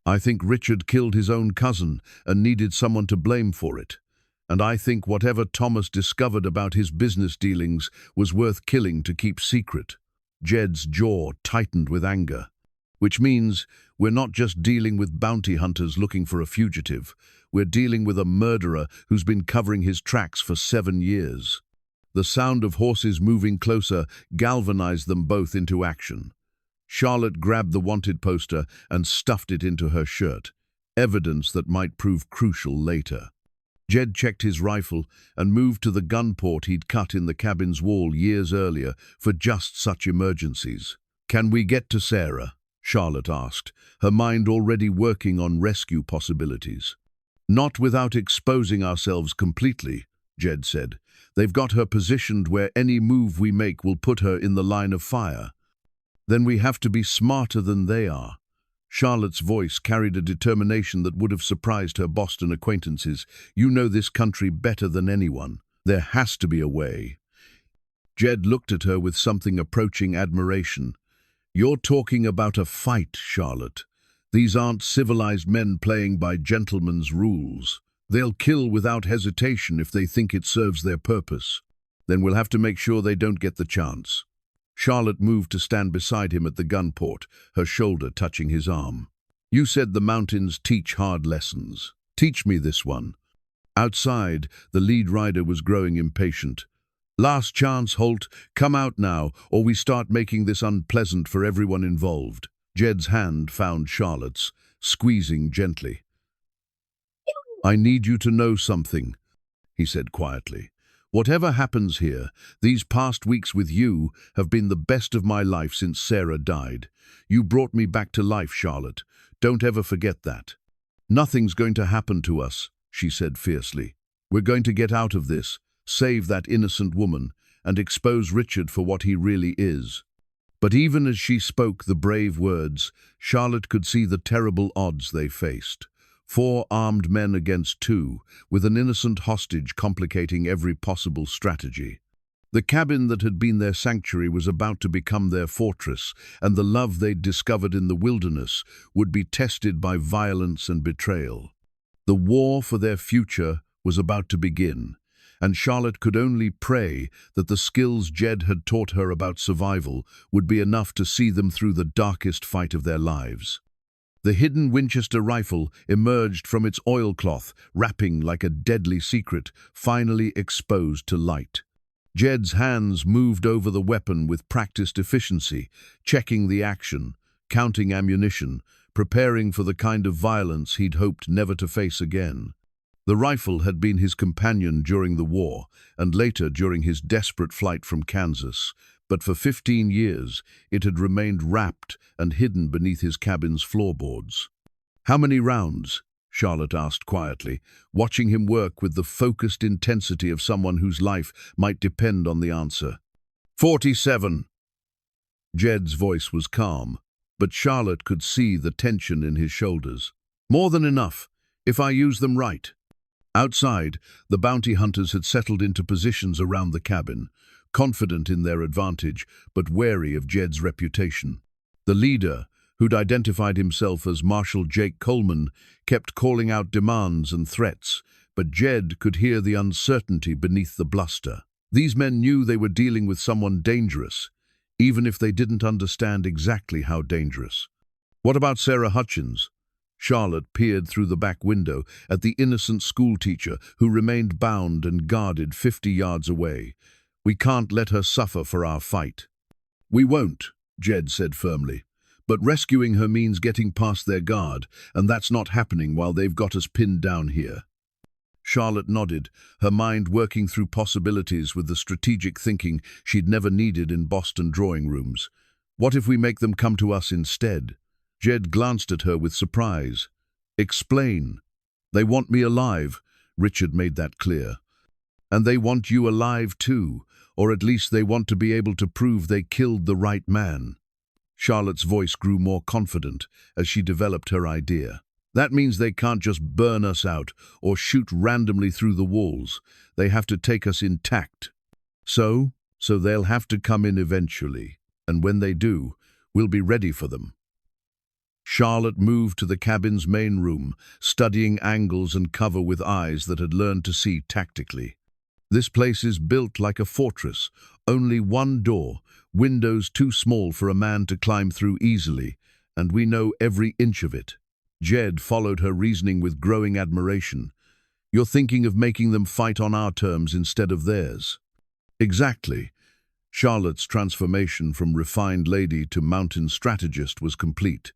I think Richard killed his own cousin and needed someone to blame for it. And I think whatever Thomas discovered about his business dealings was worth killing to keep secret. Jed's jaw tightened with anger. Which means we're not just dealing with bounty hunters looking for a fugitive. We're dealing with a murderer who's been covering his tracks for 7 years. The sound of horses moving closer galvanized them both into action. Charlotte grabbed the wanted poster and stuffed it into her shirt, evidence that might prove crucial later. Jed checked his rifle and moved to the gun port he'd cut in the cabin's wall years earlier for just such emergencies. Can we get to Sarah? Charlotte asked, her mind already working on rescue possibilities. Not without exposing ourselves completely, Jed said. They've got her positioned where any move we make will put her in the line of fire. Then we have to be smarter than they are. Charlotte's voice carried a determination that would have surprised her Boston acquaintances. You know this country better than anyone. There has to be a way. Jed looked at her with something approaching admiration. You're talking about a fight, Charlotte. These aren't civilized men playing by gentlemen's rules. They'll kill without hesitation if they think it serves their purpose. Then we'll have to make sure they don't get the chance. Charlotte moved to stand beside him at the gun port, her shoulder touching his arm. You said the mountains teach hard lessons. Teach me this one. Outside, the lead rider was growing impatient. Last chance, Holt. Come out now, or we start making this unpleasant for everyone involved. Jed's hand found Charlotte's, squeezing gently. I need you to know something, he said quietly. Whatever happens here, these past weeks with you have been the best of my life since Sarah died. You brought me back to life, Charlotte. Don't ever forget that. Nothing's going to happen to us, she said fiercely. We're going to get out of this, save that innocent woman, and expose Richard for what he really is. But even as she spoke the brave words, Charlotte could see the terrible odds they faced. 4 armed men against 2, with an innocent hostage complicating every possible strategy. The cabin that had been their sanctuary was about to become their fortress, and the love they'd discovered in the wilderness would be tested by violence and betrayal. The war for their future was about to begin, and Charlotte could only pray that the skills Jed had taught her about survival would be enough to see them through the darkest fight of their lives. The hidden Winchester rifle emerged from its oilcloth, wrapping like a deadly secret, finally exposed to light. Jed's hands moved over the weapon with practiced efficiency, checking the action, counting ammunition, preparing for the kind of violence he'd hoped never to face again. The rifle had been his companion during the war, and later during his desperate flight from Kansas, but for 15 years it had remained wrapped and hidden beneath his cabin's floorboards. How many rounds? Charlotte asked quietly, watching him work with the focused intensity of someone whose life might depend on the answer. 47. Jed's voice was calm, but Charlotte could see the tension in his shoulders. More than enough, if I use them right. Outside, the bounty hunters had settled into positions around the cabin, confident in their advantage, but wary of Jed's reputation. The leader, who'd identified himself as Marshal Jake Coleman, kept calling out demands and threats, but Jed could hear the uncertainty beneath the bluster. These men knew they were dealing with someone dangerous, even if they didn't understand exactly how dangerous. What about Sarah Hutchins? Charlotte peered through the back window at the innocent schoolteacher who remained bound and guarded 50 yards away. We can't let her suffer for our fight. We won't, Jed said firmly. But rescuing her means getting past their guard, and that's not happening while they've got us pinned down here. Charlotte nodded, her mind working through possibilities with the strategic thinking she'd never needed in Boston drawing rooms. What if we make them come to us instead? Jed glanced at her with surprise. Explain. They want me alive, Richard made that clear. And they want you alive too, or at least they want to be able to prove they killed the right man. Charlotte's voice grew more confident as she developed her idea. That means they can't just burn us out or shoot randomly through the walls. They have to take us intact. So they'll have to come in eventually, and when they do, we'll be ready for them. Charlotte moved to the cabin's main room, studying angles and cover with eyes that had learned to see tactically. This place is built like a fortress, only one door, windows too small for a man to climb through easily, and we know every inch of it. Jed followed her reasoning with growing admiration. You're thinking of making them fight on our terms instead of theirs. Exactly. Charlotte's transformation from refined lady to mountain strategist was complete.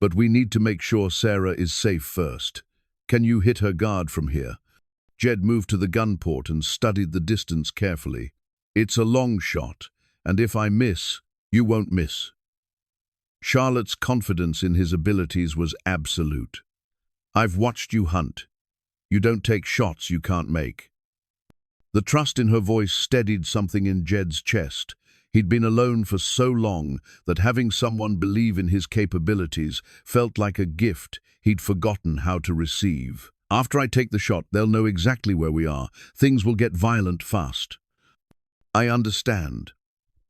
But we need to make sure Sarah is safe first. Can you hit her guard from here? Jed moved to the gun port and studied the distance carefully. It's a long shot, and if I miss, you won't miss. Charlotte's confidence in his abilities was absolute. I've watched you hunt. You don't take shots you can't make. The trust in her voice steadied something in Jed's chest. He'd been alone for so long that having someone believe in his capabilities felt like a gift he'd forgotten how to receive. After I take the shot, they'll know exactly where we are. Things will get violent fast. I understand.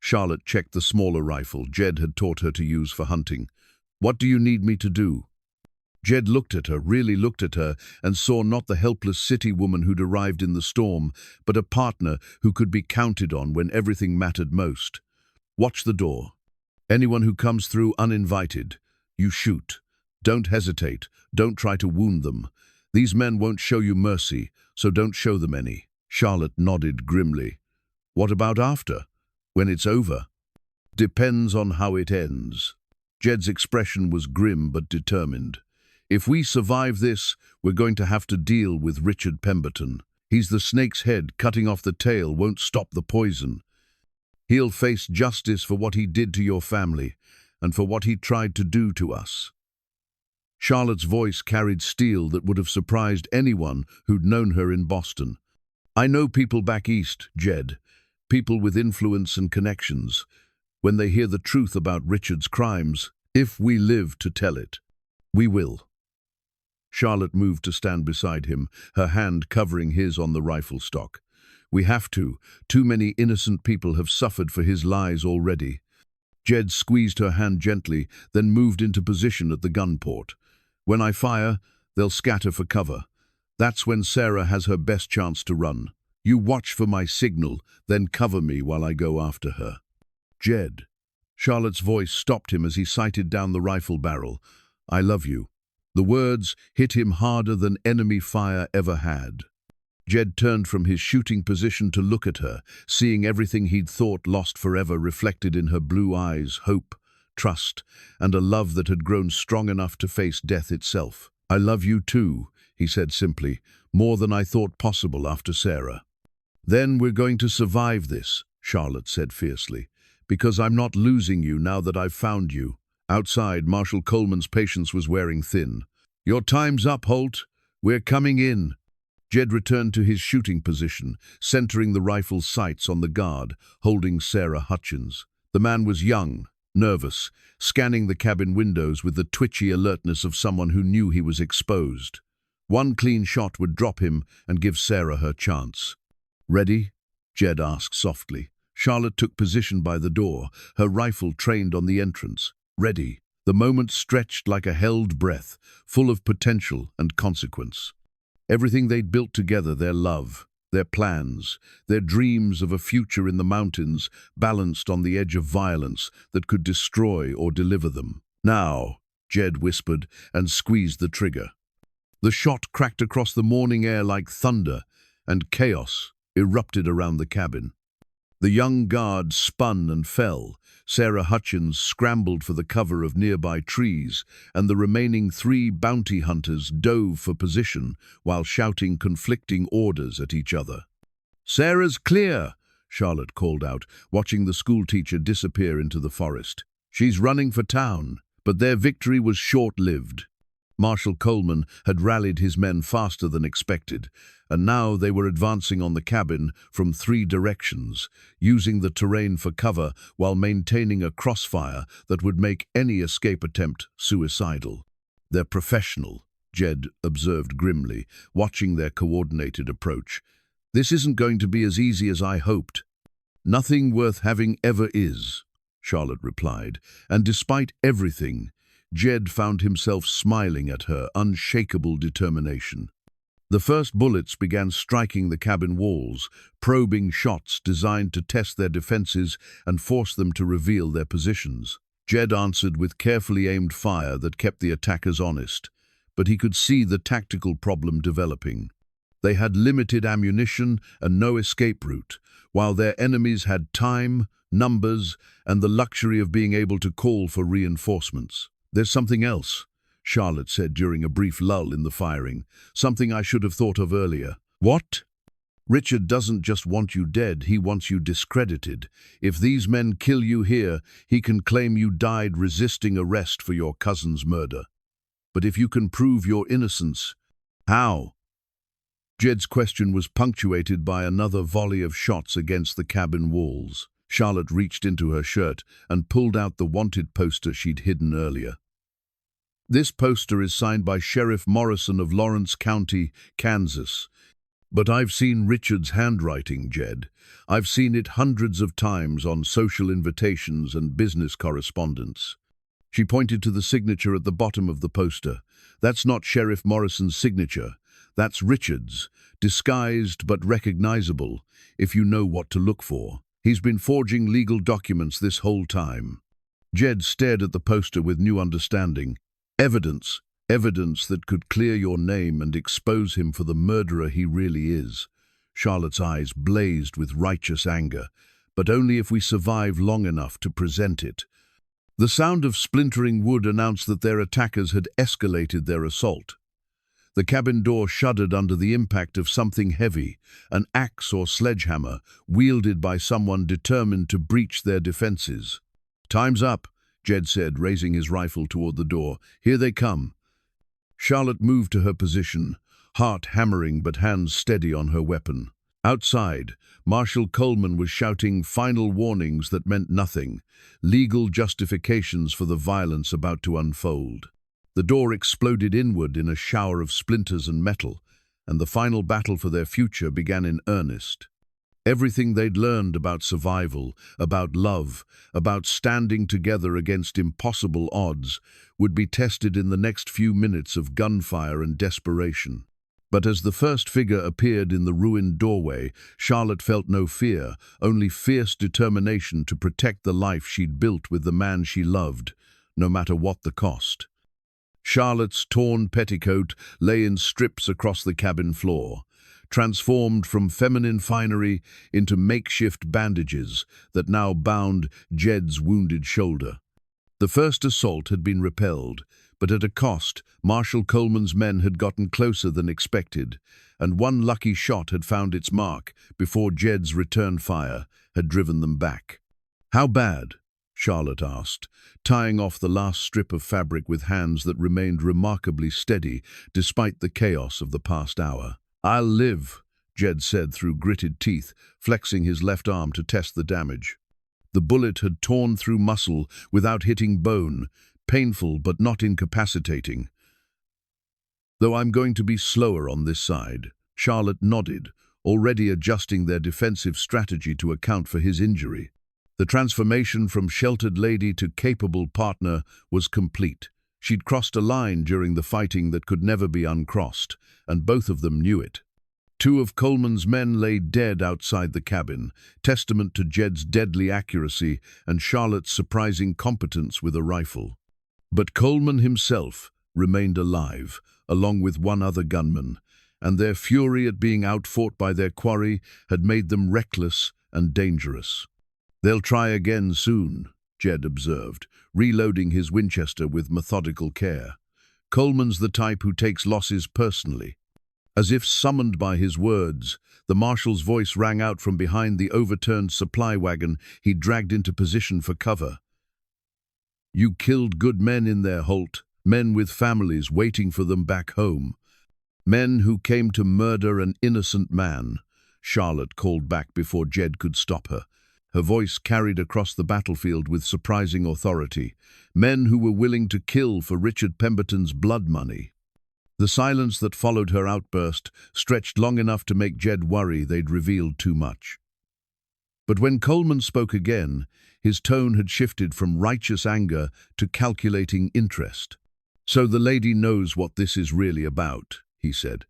Charlotte checked the smaller rifle Jed had taught her to use for hunting. "What do you need me to do?" Jed looked at her, really looked at her, and saw not the helpless city woman who'd arrived in the storm, but a partner who could be counted on when everything mattered most. "Watch the door. Anyone who comes through uninvited, you shoot. Don't hesitate. Don't try to wound them. These men won't show you mercy, so don't show them any." Charlotte nodded grimly. "What about after? When it's over?" "Depends on how it ends." Jed's expression was grim but determined. "If we survive this, we're going to have to deal with Richard Pemberton. He's the snake's head. Cutting off the tail won't stop the poison. He'll face justice for what he did to your family and for what he tried to do to us." Charlotte's voice carried steel that would have surprised anyone who'd known her in Boston. "I know people back east, Jed, people with influence and connections. When they hear the truth about Richard's crimes, if we live to tell it, we will." Charlotte moved to stand beside him, her hand covering his on the rifle stock. "We have to. Too many innocent people have suffered for his lies already." Jed squeezed her hand gently, then moved into position at the gun port. "When I fire, they'll scatter for cover. That's when Sarah has her best chance to run. You watch for my signal, then cover me while I go after her." "Jed." Charlotte's voice stopped him as he sighted down the rifle barrel. "I love you." The words hit him harder than enemy fire ever had. Jed turned from his shooting position to look at her, seeing everything he'd thought lost forever reflected in her blue eyes: hope, trust, and a love that had grown strong enough to face death itself. "I love you too," he said simply, "more than I thought possible after Sarah." "Then we're going to survive this," Charlotte said fiercely, "because I'm not losing you now that I've found you." Outside, Marshal Coleman's patience was wearing thin. "Your time's up, Holt. We're coming in." Jed returned to his shooting position, centering the rifle's sights on the guard, holding Sarah Hutchins. The man was young, nervous, scanning the cabin windows with the twitchy alertness of someone who knew he was exposed. One clean shot would drop him and give Sarah her chance. "Ready?" Jed asked softly. Charlotte took position by the door, her rifle trained on the entrance. "Ready." The moment stretched like a held breath, full of potential and consequence. Everything they'd built together, their love, their plans, their dreams of a future in the mountains, balanced on the edge of violence that could destroy or deliver them. "Now," Jed whispered and squeezed the trigger. The shot cracked across the morning air like thunder, and chaos erupted around the cabin. The young guard spun and fell. Sarah Hutchins scrambled for the cover of nearby trees, and the remaining 3 bounty hunters dove for position while shouting conflicting orders at each other. "Sarah's clear," Charlotte called out, watching the schoolteacher disappear into the forest. "She's running for town." But their victory was short-lived. Marshal Coleman had rallied his men faster than expected, and now they were advancing on the cabin from 3 directions, using the terrain for cover while maintaining a crossfire that would make any escape attempt suicidal. "They're professional," Jed observed grimly, watching their coordinated approach. "This isn't going to be as easy as I hoped." "Nothing worth having ever is," Charlotte replied, and despite everything, Jed found himself smiling at her unshakable determination. The first bullets began striking the cabin walls, probing shots designed to test their defenses and force them to reveal their positions. Jed answered with carefully aimed fire that kept the attackers honest, but he could see the tactical problem developing. They had limited ammunition and no escape route, while their enemies had time, numbers, and the luxury of being able to call for reinforcements. "There's something else," Charlotte said during a brief lull in the firing. "Something I should have thought of earlier." "What?" "Richard doesn't just want you dead, he wants you discredited. If these men kill you here, he can claim you died resisting arrest for your cousin's murder. But if you can prove your innocence, how?" Jed's question was punctuated by another volley of shots against the cabin walls. Charlotte reached into her shirt and pulled out the wanted poster she'd hidden earlier. "This poster is signed by Sheriff Morrison of Lawrence County, Kansas. But I've seen Richard's handwriting, Jed. I've seen it hundreds of times on social invitations and business correspondence. She pointed to the signature at the bottom of the poster. That's not Sheriff Morrison's signature. That's Richard's, disguised but recognizable, if you know what to look for. He's been forging legal documents this whole time. Jed stared at the poster with new understanding. Evidence. Evidence that could clear your name and expose him for the murderer he really is. Charlotte's eyes blazed with righteous anger, but only if we survive long enough to present it. The sound of splintering wood announced that their attackers had escalated their assault. The cabin door shuddered under the impact of something heavy, an axe or sledgehammer, wielded by someone determined to breach their defenses. "Time's up," Jed said, raising his rifle toward the door. "Here they come." Charlotte moved to her position, heart hammering but hands steady on her weapon. Outside, Marshal Coleman was shouting final warnings that meant nothing, legal justifications for the violence about to unfold. The door exploded inward in a shower of splinters and metal, and the final battle for their future began in earnest. Everything they'd learned about survival, about love, about standing together against impossible odds, would be tested in the next few minutes of gunfire and desperation. But as the first figure appeared in the ruined doorway, Charlotte felt no fear, only fierce determination to protect the life she'd built with the man she loved, no matter what the cost. Charlotte's torn petticoat lay in strips across the cabin floor, transformed from feminine finery into makeshift bandages that now bound Jed's wounded shoulder. The first assault had been repelled, but at a cost. Marshal Coleman's men had gotten closer than expected, and one lucky shot had found its mark before Jed's return fire had driven them back. "How bad?" Charlotte asked, tying off the last strip of fabric with hands that remained remarkably steady despite the chaos of the past hour. "I'll live," Jed said through gritted teeth, flexing his left arm to test the damage. The bullet had torn through muscle without hitting bone, painful but not incapacitating. "Though I'm going to be slower on this side." Charlotte nodded, already adjusting their defensive strategy to account for his injury. The transformation from sheltered lady to capable partner was complete. She'd crossed a line during the fighting that could never be uncrossed, and both of them knew it. Two of Coleman's men lay dead outside the cabin, testament to Jed's deadly accuracy and Charlotte's surprising competence with a rifle. But Coleman himself remained alive, along with one other gunman, and their fury at being outfought by their quarry had made them reckless and dangerous. "They'll try again soon," Jed observed, reloading his Winchester with methodical care. "Coleman's the type who takes losses personally." As if summoned by his words, the marshal's voice rang out from behind the overturned supply wagon he dragged into position for cover. "You killed good men in there, Holt, men with families waiting for them back home. Men who came to murder an innocent man," Charlotte called back before Jed could stop her. Her voice carried across the battlefield with surprising authority. "Men who were willing to kill for Richard Pemberton's blood money." The silence that followed her outburst stretched long enough to make Jed worry they'd revealed too much. But when Coleman spoke again, his tone had shifted from righteous anger to calculating interest. "So the lady knows what this is really about," he said.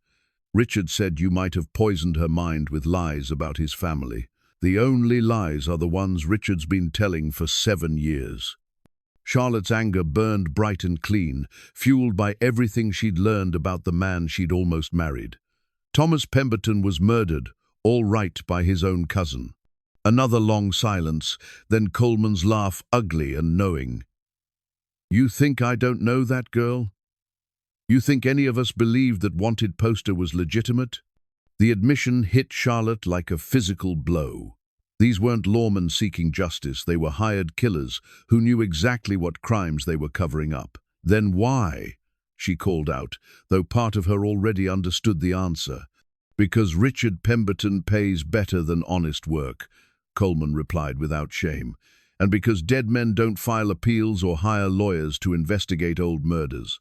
"Richard said you might have poisoned her mind with lies about his family. The only lies are the ones Richard's been telling for 7 years. Charlotte's anger burned bright and clean, fueled by everything she'd learned about the man she'd almost married. Thomas Pemberton was murdered, all right, by his own cousin. Another long silence, then Coleman's laugh, ugly and knowing. "You think I don't know that girl? You think any of us believed that wanted poster was legitimate?" The admission hit Charlotte like a physical blow. These weren't lawmen seeking justice, they were hired killers who knew exactly what crimes they were covering up. "Then why?" she called out, though part of her already understood the answer. "Because Richard Pemberton pays better than honest work," Coleman replied without shame, "and because dead men don't file appeals or hire lawyers to investigate old murders."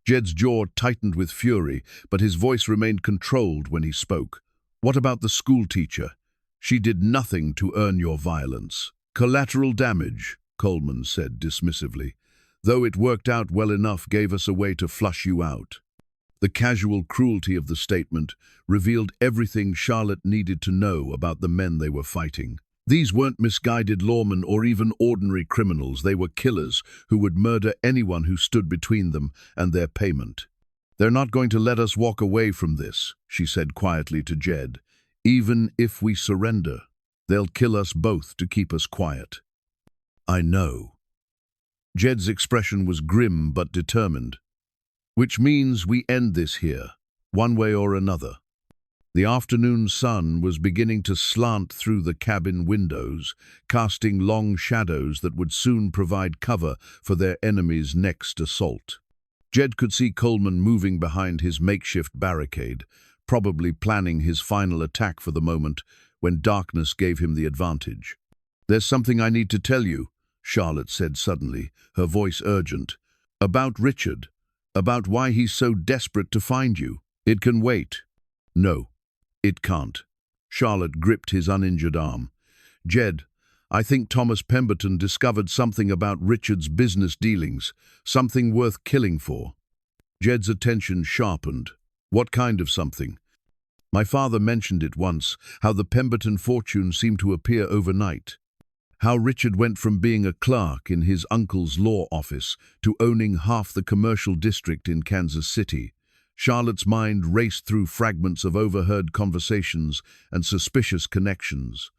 Jed's jaw tightened with fury, but his voice remained controlled when he spoke. What about the school teacher? She did nothing to earn your violence. Collateral damage, Coleman said dismissively. Though it worked out well enough, gave us a way to flush you out. The casual cruelty of the statement revealed everything Charlotte needed to know about the men they were fighting. These weren't misguided lawmen or even ordinary criminals. They were killers who would murder anyone who stood between them and their payment. "They're not going to let us walk away from this," she said quietly to Jed. "Even if we surrender, they'll kill us both to keep us quiet." "I know." Jed's expression was grim but determined. "Which means we end this here, one way or another." The afternoon sun was beginning to slant through the cabin windows, casting long shadows that would soon provide cover for their enemy's next assault. Jed could see Coleman moving behind his makeshift barricade, probably planning his final attack for the moment when darkness gave him the advantage. "There's something I need to tell you," Charlotte said suddenly, her voice urgent. "About Richard. About why he's so desperate to find you. It can wait." "No, it can't." Charlotte gripped his uninjured arm. "Jed, I think Thomas Pemberton discovered something about Richard's business dealings, something worth killing for." Jed's attention sharpened. "What kind of something?" "My father mentioned it once, how the Pemberton fortune seemed to appear overnight. How Richard went from being a clerk in his uncle's law office to owning half the commercial district in Kansas City." Charlotte's mind raced through fragments of overheard conversations and suspicious connections.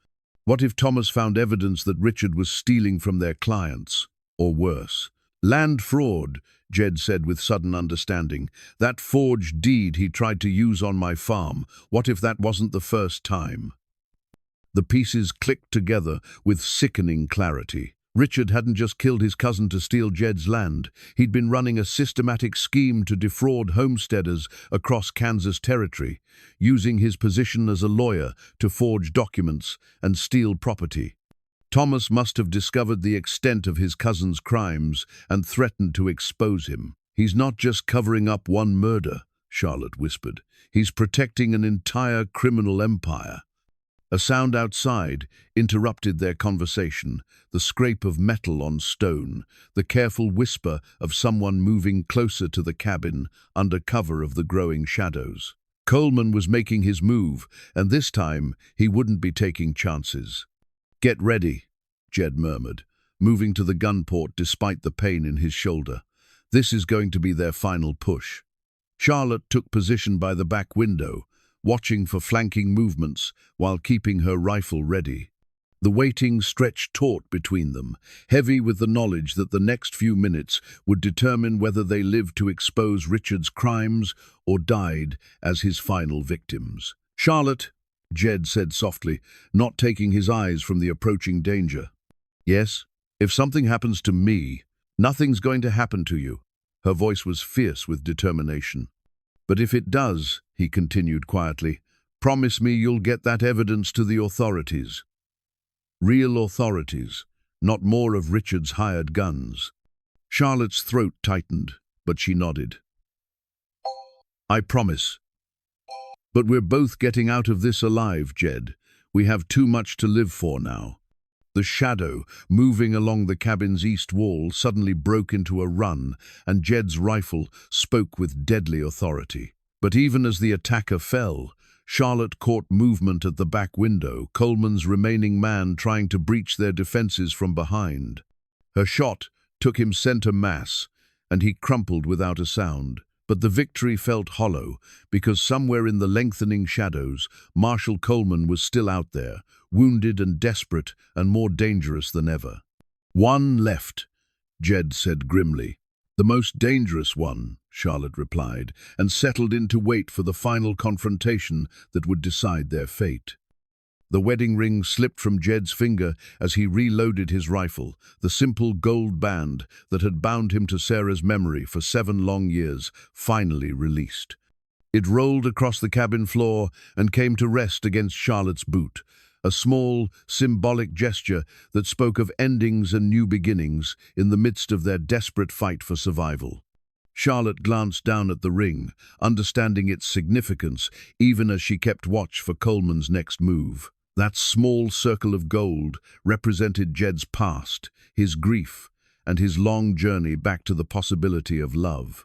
What if Thomas found evidence that Richard was stealing from their clients? Or worse, land fraud, Jed said with sudden understanding. "That forged deed he tried to use on my farm. What if that wasn't the first time?" The pieces clicked together with sickening clarity. Richard hadn't just killed his cousin to steal Jed's land. He'd been running a systematic scheme to defraud homesteaders across Kansas territory, using his position as a lawyer to forge documents and steal property. Thomas must have discovered the extent of his cousin's crimes and threatened to expose him. "He's not just covering up one murder," Charlotte whispered. "He's protecting an entire criminal empire." A sound outside interrupted their conversation, the scrape of metal on stone, the careful whisper of someone moving closer to the cabin under cover of the growing shadows. Coleman was making his move, and this time he wouldn't be taking chances. "Get ready," Jed murmured, moving to the gun port despite the pain in his shoulder. "This is going to be their final push." Charlotte took position by the back window, watching for flanking movements while keeping her rifle ready. The waiting stretched taut between them, heavy with the knowledge that the next few minutes would determine whether they lived to expose Richard's crimes or died as his final victims. "Charlotte," Jed said softly, not taking his eyes from the approaching danger. "Yes? If something happens to me, nothing's going to happen to you." Her voice was fierce with determination. "But if it does," he continued quietly, "promise me you'll get that evidence to the authorities. Real authorities, not more of Richard's hired guns." Charlotte's throat tightened, but she nodded. "I promise. But we're both getting out of this alive, Jed. We have too much to live for now." The shadow, moving along the cabin's east wall, suddenly broke into a run, and Jed's rifle spoke with deadly authority. But even as the attacker fell, Charlotte caught movement at the back window, Coleman's remaining man trying to breach their defenses from behind. Her shot took him center mass, and he crumpled without a sound. But the victory felt hollow, because somewhere in the lengthening shadows, Marshal Coleman was still out there, wounded and desperate and more dangerous than ever. "One left," Jed said grimly. "The most dangerous one," Charlotte replied, and settled in to wait for the final confrontation that would decide their fate. The wedding ring slipped from Jed's finger as he reloaded his rifle, the simple gold band that had bound him to Sarah's memory for 7 long years, finally released. It rolled across the cabin floor and came to rest against Charlotte's boot, a small, symbolic gesture that spoke of endings and new beginnings in the midst of their desperate fight for survival. Charlotte glanced down at the ring, understanding its significance even as she kept watch for Coleman's next move. That small circle of gold represented Jed's past, his grief, and his long journey back to the possibility of love.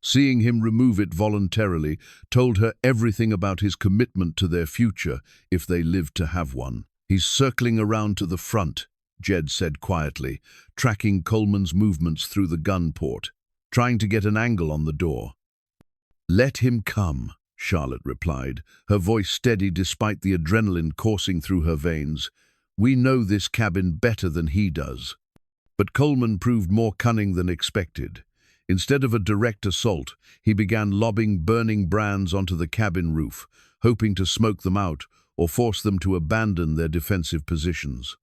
Seeing him remove it voluntarily told her everything about his commitment to their future if they lived to have one. "He's circling around to the front," Jed said quietly, tracking Coleman's movements through the gun port, trying to get an angle on the door. "Let him come," Charlotte replied, her voice steady despite the adrenaline coursing through her veins. "We know this cabin better than he does." But Coleman proved more cunning than expected. Instead of a direct assault, he began lobbing burning brands onto the cabin roof, hoping to smoke them out or force them to abandon their defensive positions.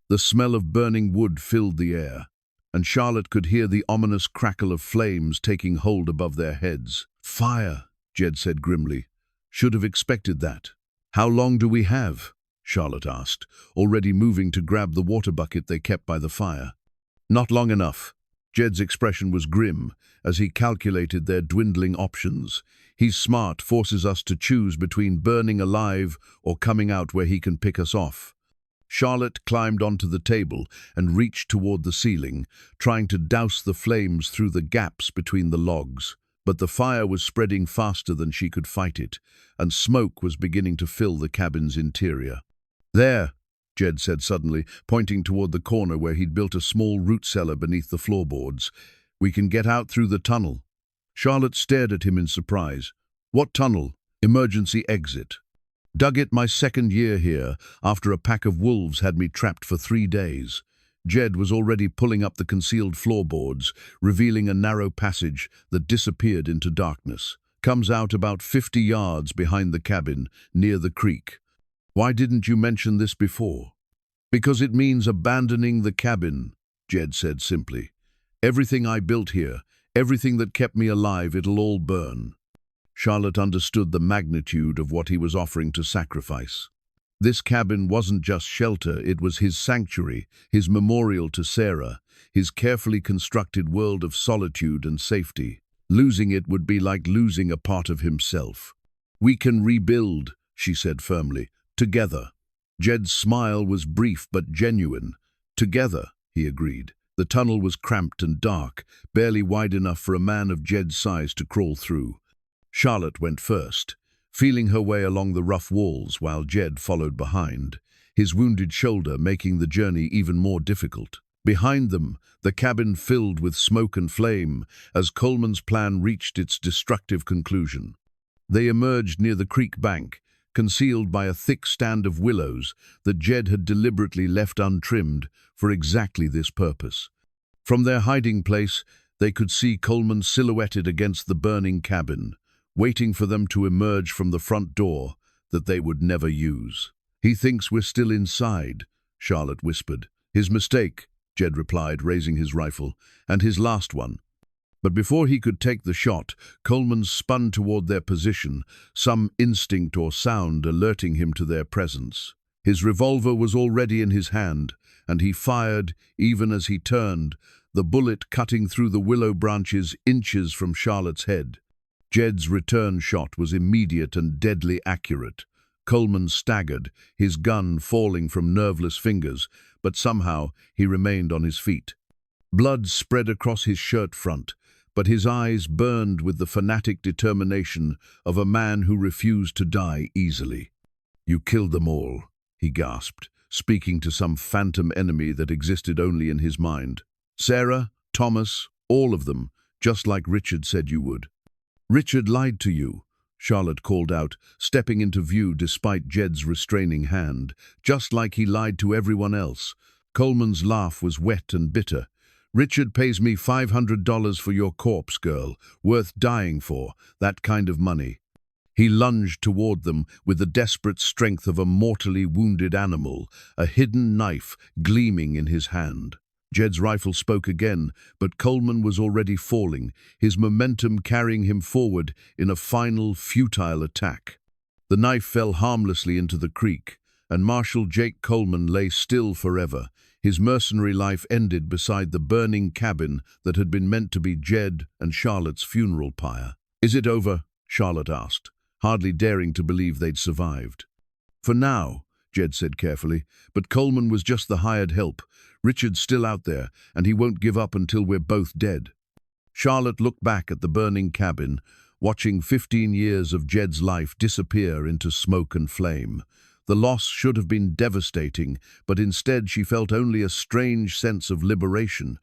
The smell of burning wood filled the air, and Charlotte could hear the ominous crackle of flames taking hold above their heads. "Fire," Jed said grimly. "Should have expected that." "How long do we have?" Charlotte asked, already moving to grab the water bucket they kept by the fire. "Not long enough." Jed's expression was grim as he calculated their dwindling options. "He's smart, forces us to choose between burning alive or coming out where he can pick us off." Charlotte climbed onto the table and reached toward the ceiling, trying to douse the flames through the gaps between the logs. But the fire was spreading faster than she could fight it, and smoke was beginning to fill the cabin's interior. "There," Jed said suddenly, pointing toward the corner where he'd built a small root cellar beneath the floorboards. "We can get out through the tunnel." Charlotte stared at him in surprise. "What tunnel?" "Emergency exit. Dug it my second year here, after a pack of wolves had me trapped for 3 days. Jed was already pulling up the concealed floorboards, revealing a narrow passage that disappeared into darkness. "Comes out about 50 yards behind the cabin, near the creek." "Why didn't you mention this before?" "Because it means abandoning the cabin," Jed said simply. "Everything I built here, everything that kept me alive, it'll all burn." Charlotte understood the magnitude of what he was offering to sacrifice. This cabin wasn't just shelter, it was his sanctuary, his memorial to Sarah, his carefully constructed world of solitude and safety. Losing it would be like losing a part of himself. "We can rebuild," she said firmly. "Together." Jed's smile was brief but genuine. "Together," he agreed. The tunnel was cramped and dark, barely wide enough for a man of Jed's size to crawl through. Charlotte went first, feeling her way along the rough walls while Jed followed behind, his wounded shoulder making the journey even more difficult. Behind them, the cabin filled with smoke and flame as Coleman's plan reached its destructive conclusion. They emerged near the creek bank, concealed by a thick stand of willows that Jed had deliberately left untrimmed for exactly this purpose. From their hiding place, they could see Coleman silhouetted against the burning cabin, waiting for them to emerge from the front door that they would never use. "He thinks we're still inside," Charlotte whispered. "His mistake," Jed replied, raising his rifle, "and his last one." But before he could take the shot, Coleman spun toward their position, some instinct or sound alerting him to their presence. His revolver was already in his hand, and he fired even as he turned, the bullet cutting through the willow branches inches from Charlotte's head. Jed's return shot was immediate and deadly accurate. Coleman staggered, his gun falling from nerveless fingers, but somehow he remained on his feet. Blood spread across his shirt front, but his eyes burned with the fanatic determination of a man who refused to die easily. "You killed them all," he gasped, speaking to some phantom enemy that existed only in his mind. "Sarah, Thomas, all of them, just like Richard said you would." "Richard lied to you," Charlotte called out, stepping into view despite Jed's restraining hand, "just like he lied to everyone else." Coleman's laugh was wet and bitter. "Richard pays me $500 for your corpse, girl, worth dying for, that kind of money." He lunged toward them with the desperate strength of a mortally wounded animal, a hidden knife gleaming in his hand. Jed's rifle spoke again, but Coleman was already falling, his momentum carrying him forward in a final, futile attack. The knife fell harmlessly into the creek, and Marshal Jake Coleman lay still forever, His mercenary life ended beside the burning cabin that had been meant to be Jed and Charlotte's funeral pyre. "Is it over?" Charlotte asked, hardly daring to believe they'd survived. "For now," Jed said carefully, "but Coleman was just the hired help. Richard's still out there, and he won't give up until we're both dead." Charlotte looked back at the burning cabin, watching 15 years of Jed's life disappear into smoke and flame. The loss should have been devastating, but instead she felt only a strange sense of liberation.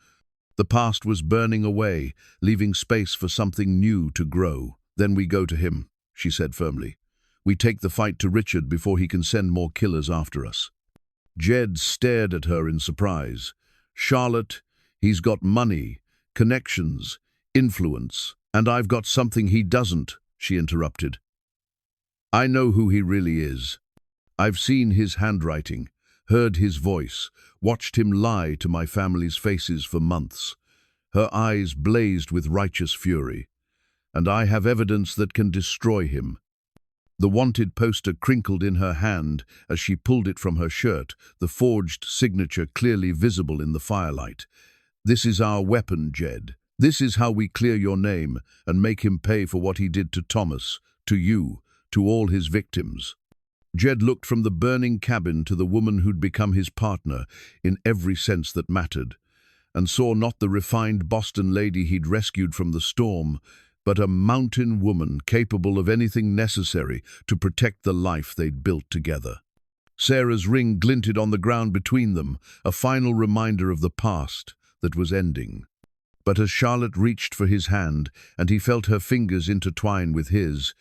The past was burning away, leaving space for something new to grow. "Then we go to him," she said firmly. "We take the fight to Richard before he can send more killers after us." Jed stared at her in surprise. "Charlotte, he's got money, connections, influence, and I've got something he doesn't," she interrupted. "I know who he really is. I've seen his handwriting, heard his voice, watched him lie to my family's faces for months." Her eyes blazed with righteous fury. "And I have evidence that can destroy him." The wanted poster crinkled in her hand as she pulled it from her shirt, the forged signature clearly visible in the firelight. "This is our weapon, Jed. This is how we clear your name and make him pay for what he did to Thomas, to you, to all his victims." Jed looked from the burning cabin to the woman who'd become his partner in every sense that mattered, and saw not the refined Boston lady he'd rescued from the storm, but a mountain woman capable of anything necessary to protect the life they'd built together. Sarah's ring glinted on the ground between them, a final reminder of the past that was ending. But as Charlotte reached for his hand and he felt her fingers intertwine with his,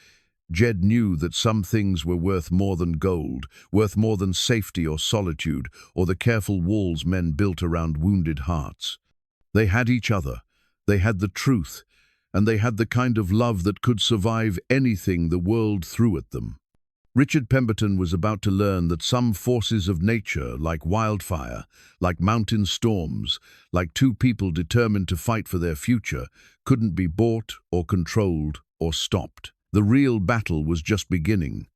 Jed knew that some things were worth more than gold, worth more than safety or solitude, or the careful walls men built around wounded hearts. They had each other, they had the truth, and they had the kind of love that could survive anything the world threw at them. Richard Pemberton was about to learn that some forces of nature, like wildfire, like mountain storms, like two people determined to fight for their future, couldn't be bought or controlled or stopped. The real battle was just beginning.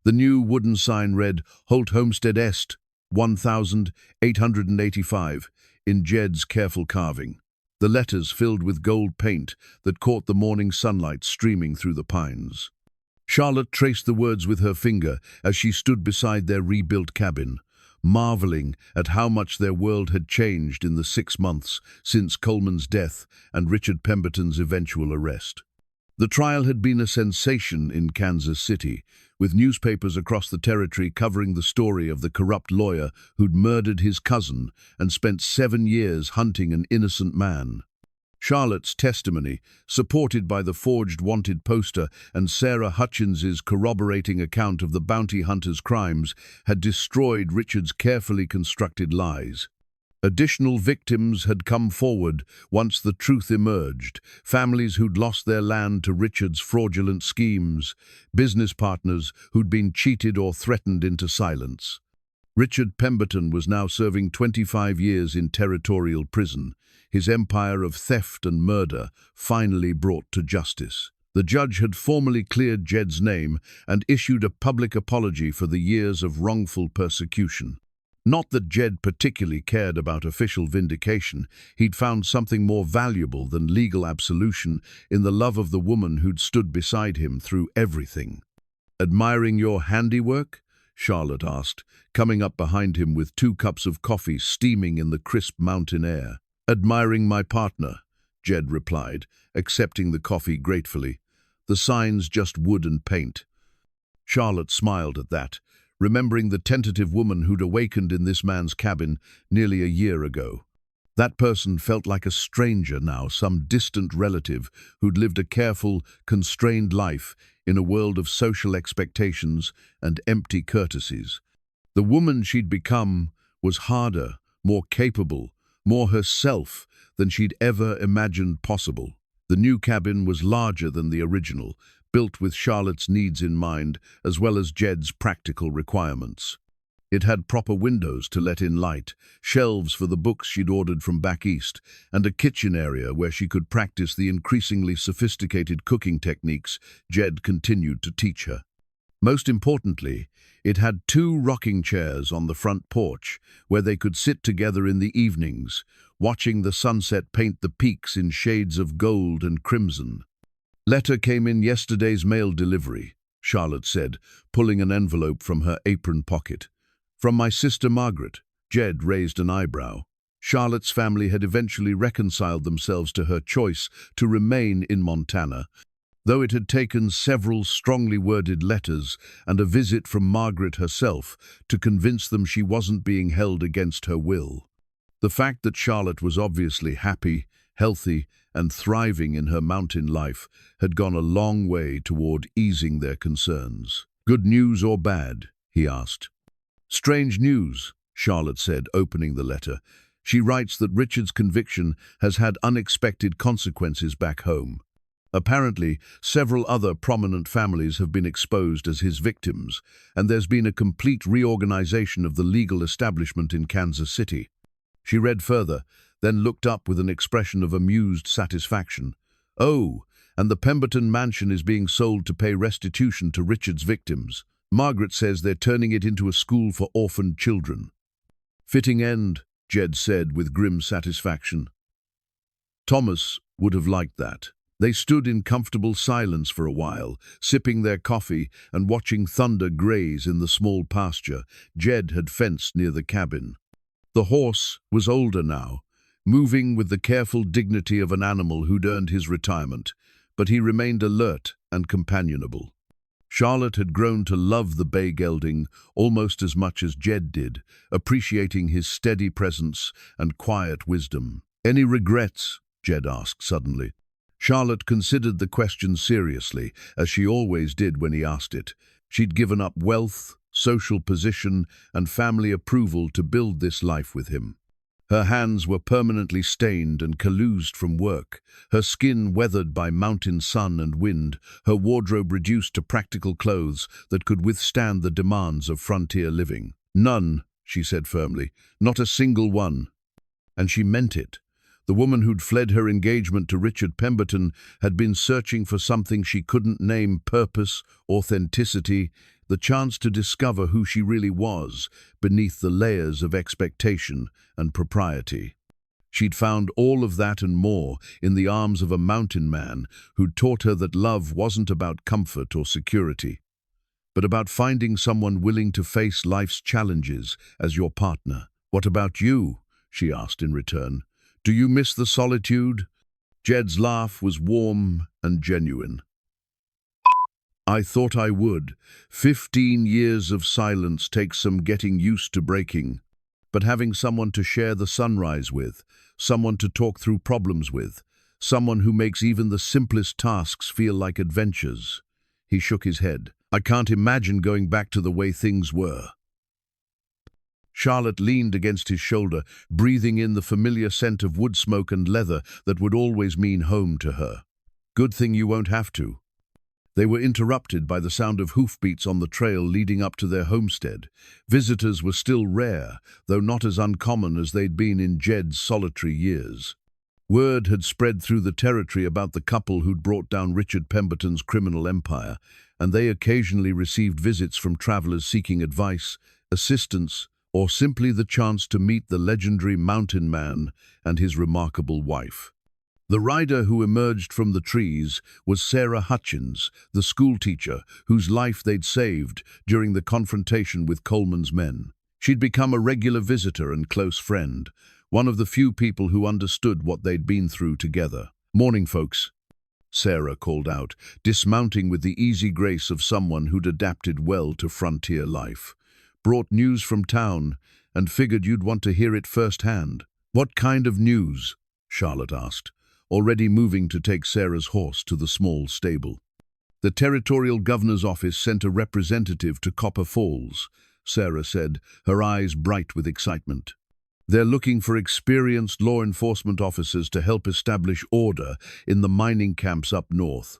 The new wooden sign read, "Holt Homestead Est, 1885, in Jed's careful carving. The letters filled with gold paint that caught the morning sunlight streaming through the pines. Charlotte traced the words with her finger as she stood beside their rebuilt cabin, marveling at how much their world had changed in the 6 months since Coleman's death and Richard Pemberton's eventual arrest. The trial had been a sensation in Kansas City, with newspapers across the territory covering the story of the corrupt lawyer who'd murdered his cousin and spent 7 years hunting an innocent man. Charlotte's testimony, supported by the forged wanted poster and Sarah Hutchins's corroborating account of the bounty hunter's crimes, had destroyed Richard's carefully constructed lies. Additional victims had come forward once the truth emerged, families who'd lost their land to Richard's fraudulent schemes, business partners who'd been cheated or threatened into silence. Richard Pemberton was now serving 25 years in territorial prison, his empire of theft and murder finally brought to justice. The judge had formally cleared Jed's name and issued a public apology for the years of wrongful persecution. Not that Jed particularly cared about official vindication. He'd found something more valuable than legal absolution in the love of the woman who'd stood beside him through everything. "Admiring your handiwork?" Charlotte asked, coming up behind him with 2 cups of coffee steaming in the crisp mountain air. "Admiring my partner," Jed replied, accepting the coffee gratefully. "The sign's just wood and paint." Charlotte smiled at that, remembering the tentative woman who'd awakened in this man's cabin nearly a year ago. That person felt like a stranger now, some distant relative who'd lived a careful, constrained life in a world of social expectations and empty courtesies. The woman she'd become was harder, more capable, more herself than she'd ever imagined possible. The new cabin was larger than the original, built with Charlotte's needs in mind, as well as Jed's practical requirements. It had proper windows to let in light, shelves for the books she'd ordered from back east, and a kitchen area where she could practice the increasingly sophisticated cooking techniques Jed continued to teach her. Most importantly, it had 2 rocking chairs on the front porch where they could sit together in the evenings, watching the sunset paint the peaks in shades of gold and crimson. "Letter came in yesterday's mail delivery," Charlotte said, pulling an envelope from her apron pocket. "From my sister Margaret." Jed raised an eyebrow. Charlotte's family had eventually reconciled themselves to her choice to remain in Montana, though it had taken several strongly worded letters and a visit from Margaret herself to convince them she wasn't being held against her will. The fact that Charlotte was obviously happy, healthy, and thriving in her mountain life had gone a long way toward easing their concerns. "Good news or bad?" he asked. "Strange news," Charlotte said, opening the letter. She writes that Richard's conviction has had unexpected consequences back home. Apparently, several other prominent families have been exposed as his victims, and there's been a complete reorganization of the legal establishment in Kansas City. She read further, then looked up with an expression of amused satisfaction. "Oh, and the Pemberton mansion is being sold to pay restitution to Richard's victims. Margaret says they're turning it into a school for orphaned children." "Fitting end," Jed said with grim satisfaction. Thomas would have liked that. They stood in comfortable silence for a while, sipping their coffee and watching thunder graze in the small pasture Jed had fenced near the cabin. The horse was older now, moving with the careful dignity of an animal who'd earned his retirement, but he remained alert and companionable. Charlotte had grown to love the bay gelding almost as much as Jed did, appreciating his steady presence and quiet wisdom. "Any regrets?" Jed asked suddenly. Charlotte considered the question seriously, as she always did when he asked it. She'd given up wealth, social position, and family approval to build this life with him. Her hands were permanently stained and calloused from work, her skin weathered by mountain sun and wind, her wardrobe reduced to practical clothes that could withstand the demands of frontier living. "None," she said firmly, "not a single one." And she meant it. The woman who'd fled her engagement to Richard Pemberton had been searching for something she couldn't name: purpose, authenticity, the chance to discover who she really was beneath the layers of expectation and propriety. She'd found all of that and more in the arms of a mountain man who'd taught her that love wasn't about comfort or security, but about finding someone willing to face life's challenges as your partner. "What about you?" she asked in return. "Do you miss the solitude?" Jed's laugh was warm and genuine. "I thought I would. 15 years of silence takes some getting used to breaking. But having someone to share the sunrise with, someone to talk through problems with, someone who makes even the simplest tasks feel like adventures." He shook his head. "I can't imagine going back to the way things were." Charlotte leaned against his shoulder, breathing in the familiar scent of wood smoke and leather that would always mean home to her. "Good thing you won't have to." They were interrupted by the sound of hoofbeats on the trail leading up to their homestead. Visitors were still rare, though not as uncommon as they'd been in Jed's solitary years. Word had spread through the territory about the couple who'd brought down Richard Pemberton's criminal empire, and they occasionally received visits from travelers seeking advice, assistance, or simply the chance to meet the legendary mountain man and his remarkable wife. The rider who emerged from the trees was Sarah Hutchins, the schoolteacher whose life they'd saved during the confrontation with Coleman's men. She'd become a regular visitor and close friend, one of the few people who understood what they'd been through together. "Morning, folks," Sarah called out, dismounting with the easy grace of someone who'd adapted well to frontier life. "Brought news from town, and figured you'd want to hear it firsthand." "What kind of news?" Charlotte asked, already moving to take Sarah's horse to the small stable. "The territorial governor's office sent a representative to Copper Falls," Sarah said, her eyes bright with excitement. "They're looking for experienced law enforcement officers to help establish order in the mining camps up north.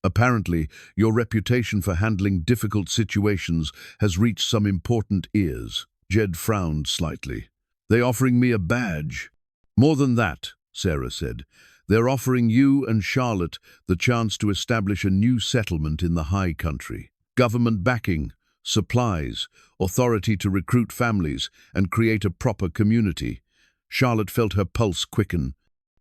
Apparently, your reputation for handling difficult situations has reached some important ears." Jed frowned slightly. "They offering me a badge?" "More than that," Sarah said. "They're offering you and Charlotte the chance to establish a new settlement in the high country." government backing, supplies, authority to recruit families and create a proper community. Charlotte felt her pulse quicken.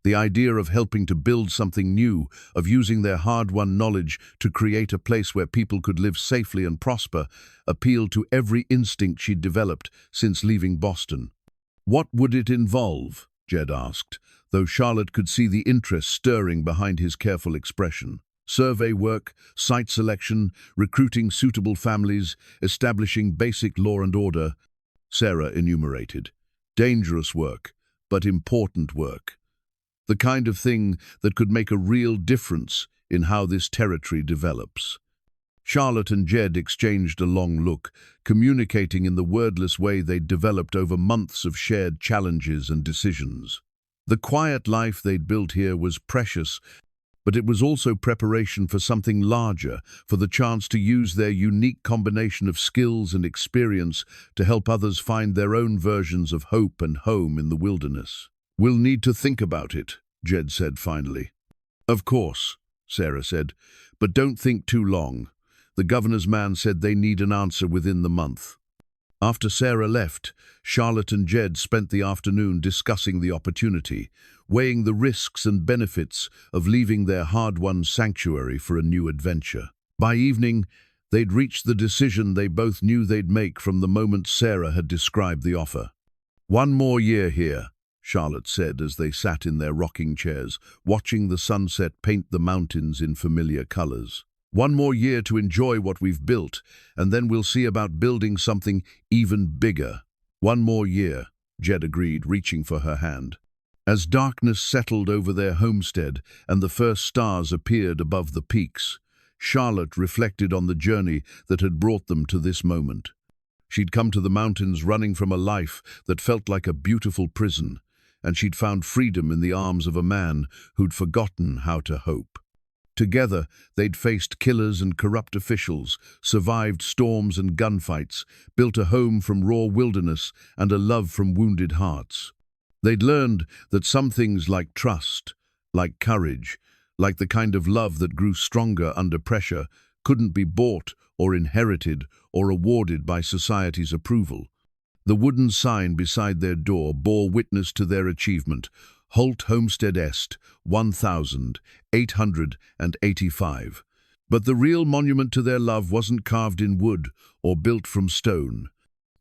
The idea of helping to build something new, of using their hard-won knowledge to create a place where people could live safely and prosper, appealed to every instinct she'd developed since leaving Boston. What would it involve? Jed asked, though Charlotte could see the interest stirring behind his careful expression. Survey work, site selection, recruiting suitable families, establishing basic law and order, Sarah enumerated. Dangerous work, but important work. The kind of thing that could make a real difference in how this territory develops. Charlotte and Jed exchanged a long look, communicating in the wordless way they'd developed over months of shared challenges and decisions. The quiet life they'd built here was precious, but it was also preparation for something larger, for the chance to use their unique combination of skills and experience to help others find their own versions of hope and home in the wilderness. "We'll need to think about it," Jed said finally. "Of course," Sarah said, "but don't think too long. The governor's man said they need an answer within the month." After Sarah left, Charlotte and Jed spent the afternoon discussing the opportunity, weighing the risks and benefits of leaving their hard-won sanctuary for a new adventure. By evening, they'd reached the decision they both knew they'd make from the moment Sarah had described the offer. "One more year here," Charlotte said as they sat in their rocking chairs, watching the sunset paint the mountains in familiar colors. "One more year to enjoy what we've built, and then we'll see about building something even bigger." "One more year," Jed agreed, reaching for her hand. As darkness settled over their homestead and the first stars appeared above the peaks, Charlotte reflected on the journey that had brought them to this moment. She'd come to the mountains running from a life that felt like a beautiful prison, and she'd found freedom in the arms of a man who'd forgotten how to hope. Together, they'd faced killers and corrupt officials, survived storms and gunfights, built a home from raw wilderness and a love from wounded hearts. They'd learned that some things like trust, like courage, like the kind of love that grew stronger under pressure, couldn't be bought or inherited or awarded by society's approval. The wooden sign beside their door bore witness to their achievement: Holt Homestead Est, 1885. But the real monument to their love wasn't carved in wood or built from stone.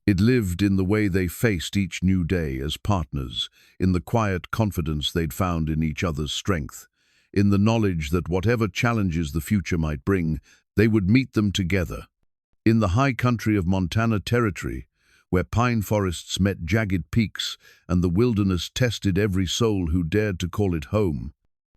It lived in the way they faced each new day as partners, in the quiet confidence they'd found in each other's strength, in the knowledge that whatever challenges the future might bring, they would meet them together. In the high country of Montana Territory, where pine forests met jagged peaks and the wilderness tested every soul who dared to call it home,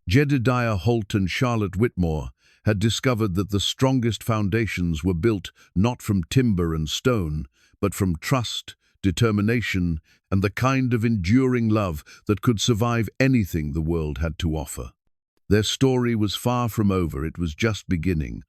Jedediah Holt and Charlotte Whitmore had discovered that the strongest foundations were built not from timber and stone, but from trust, determination, and the kind of enduring love that could survive anything the world had to offer. Their story was far from over, it was just beginning.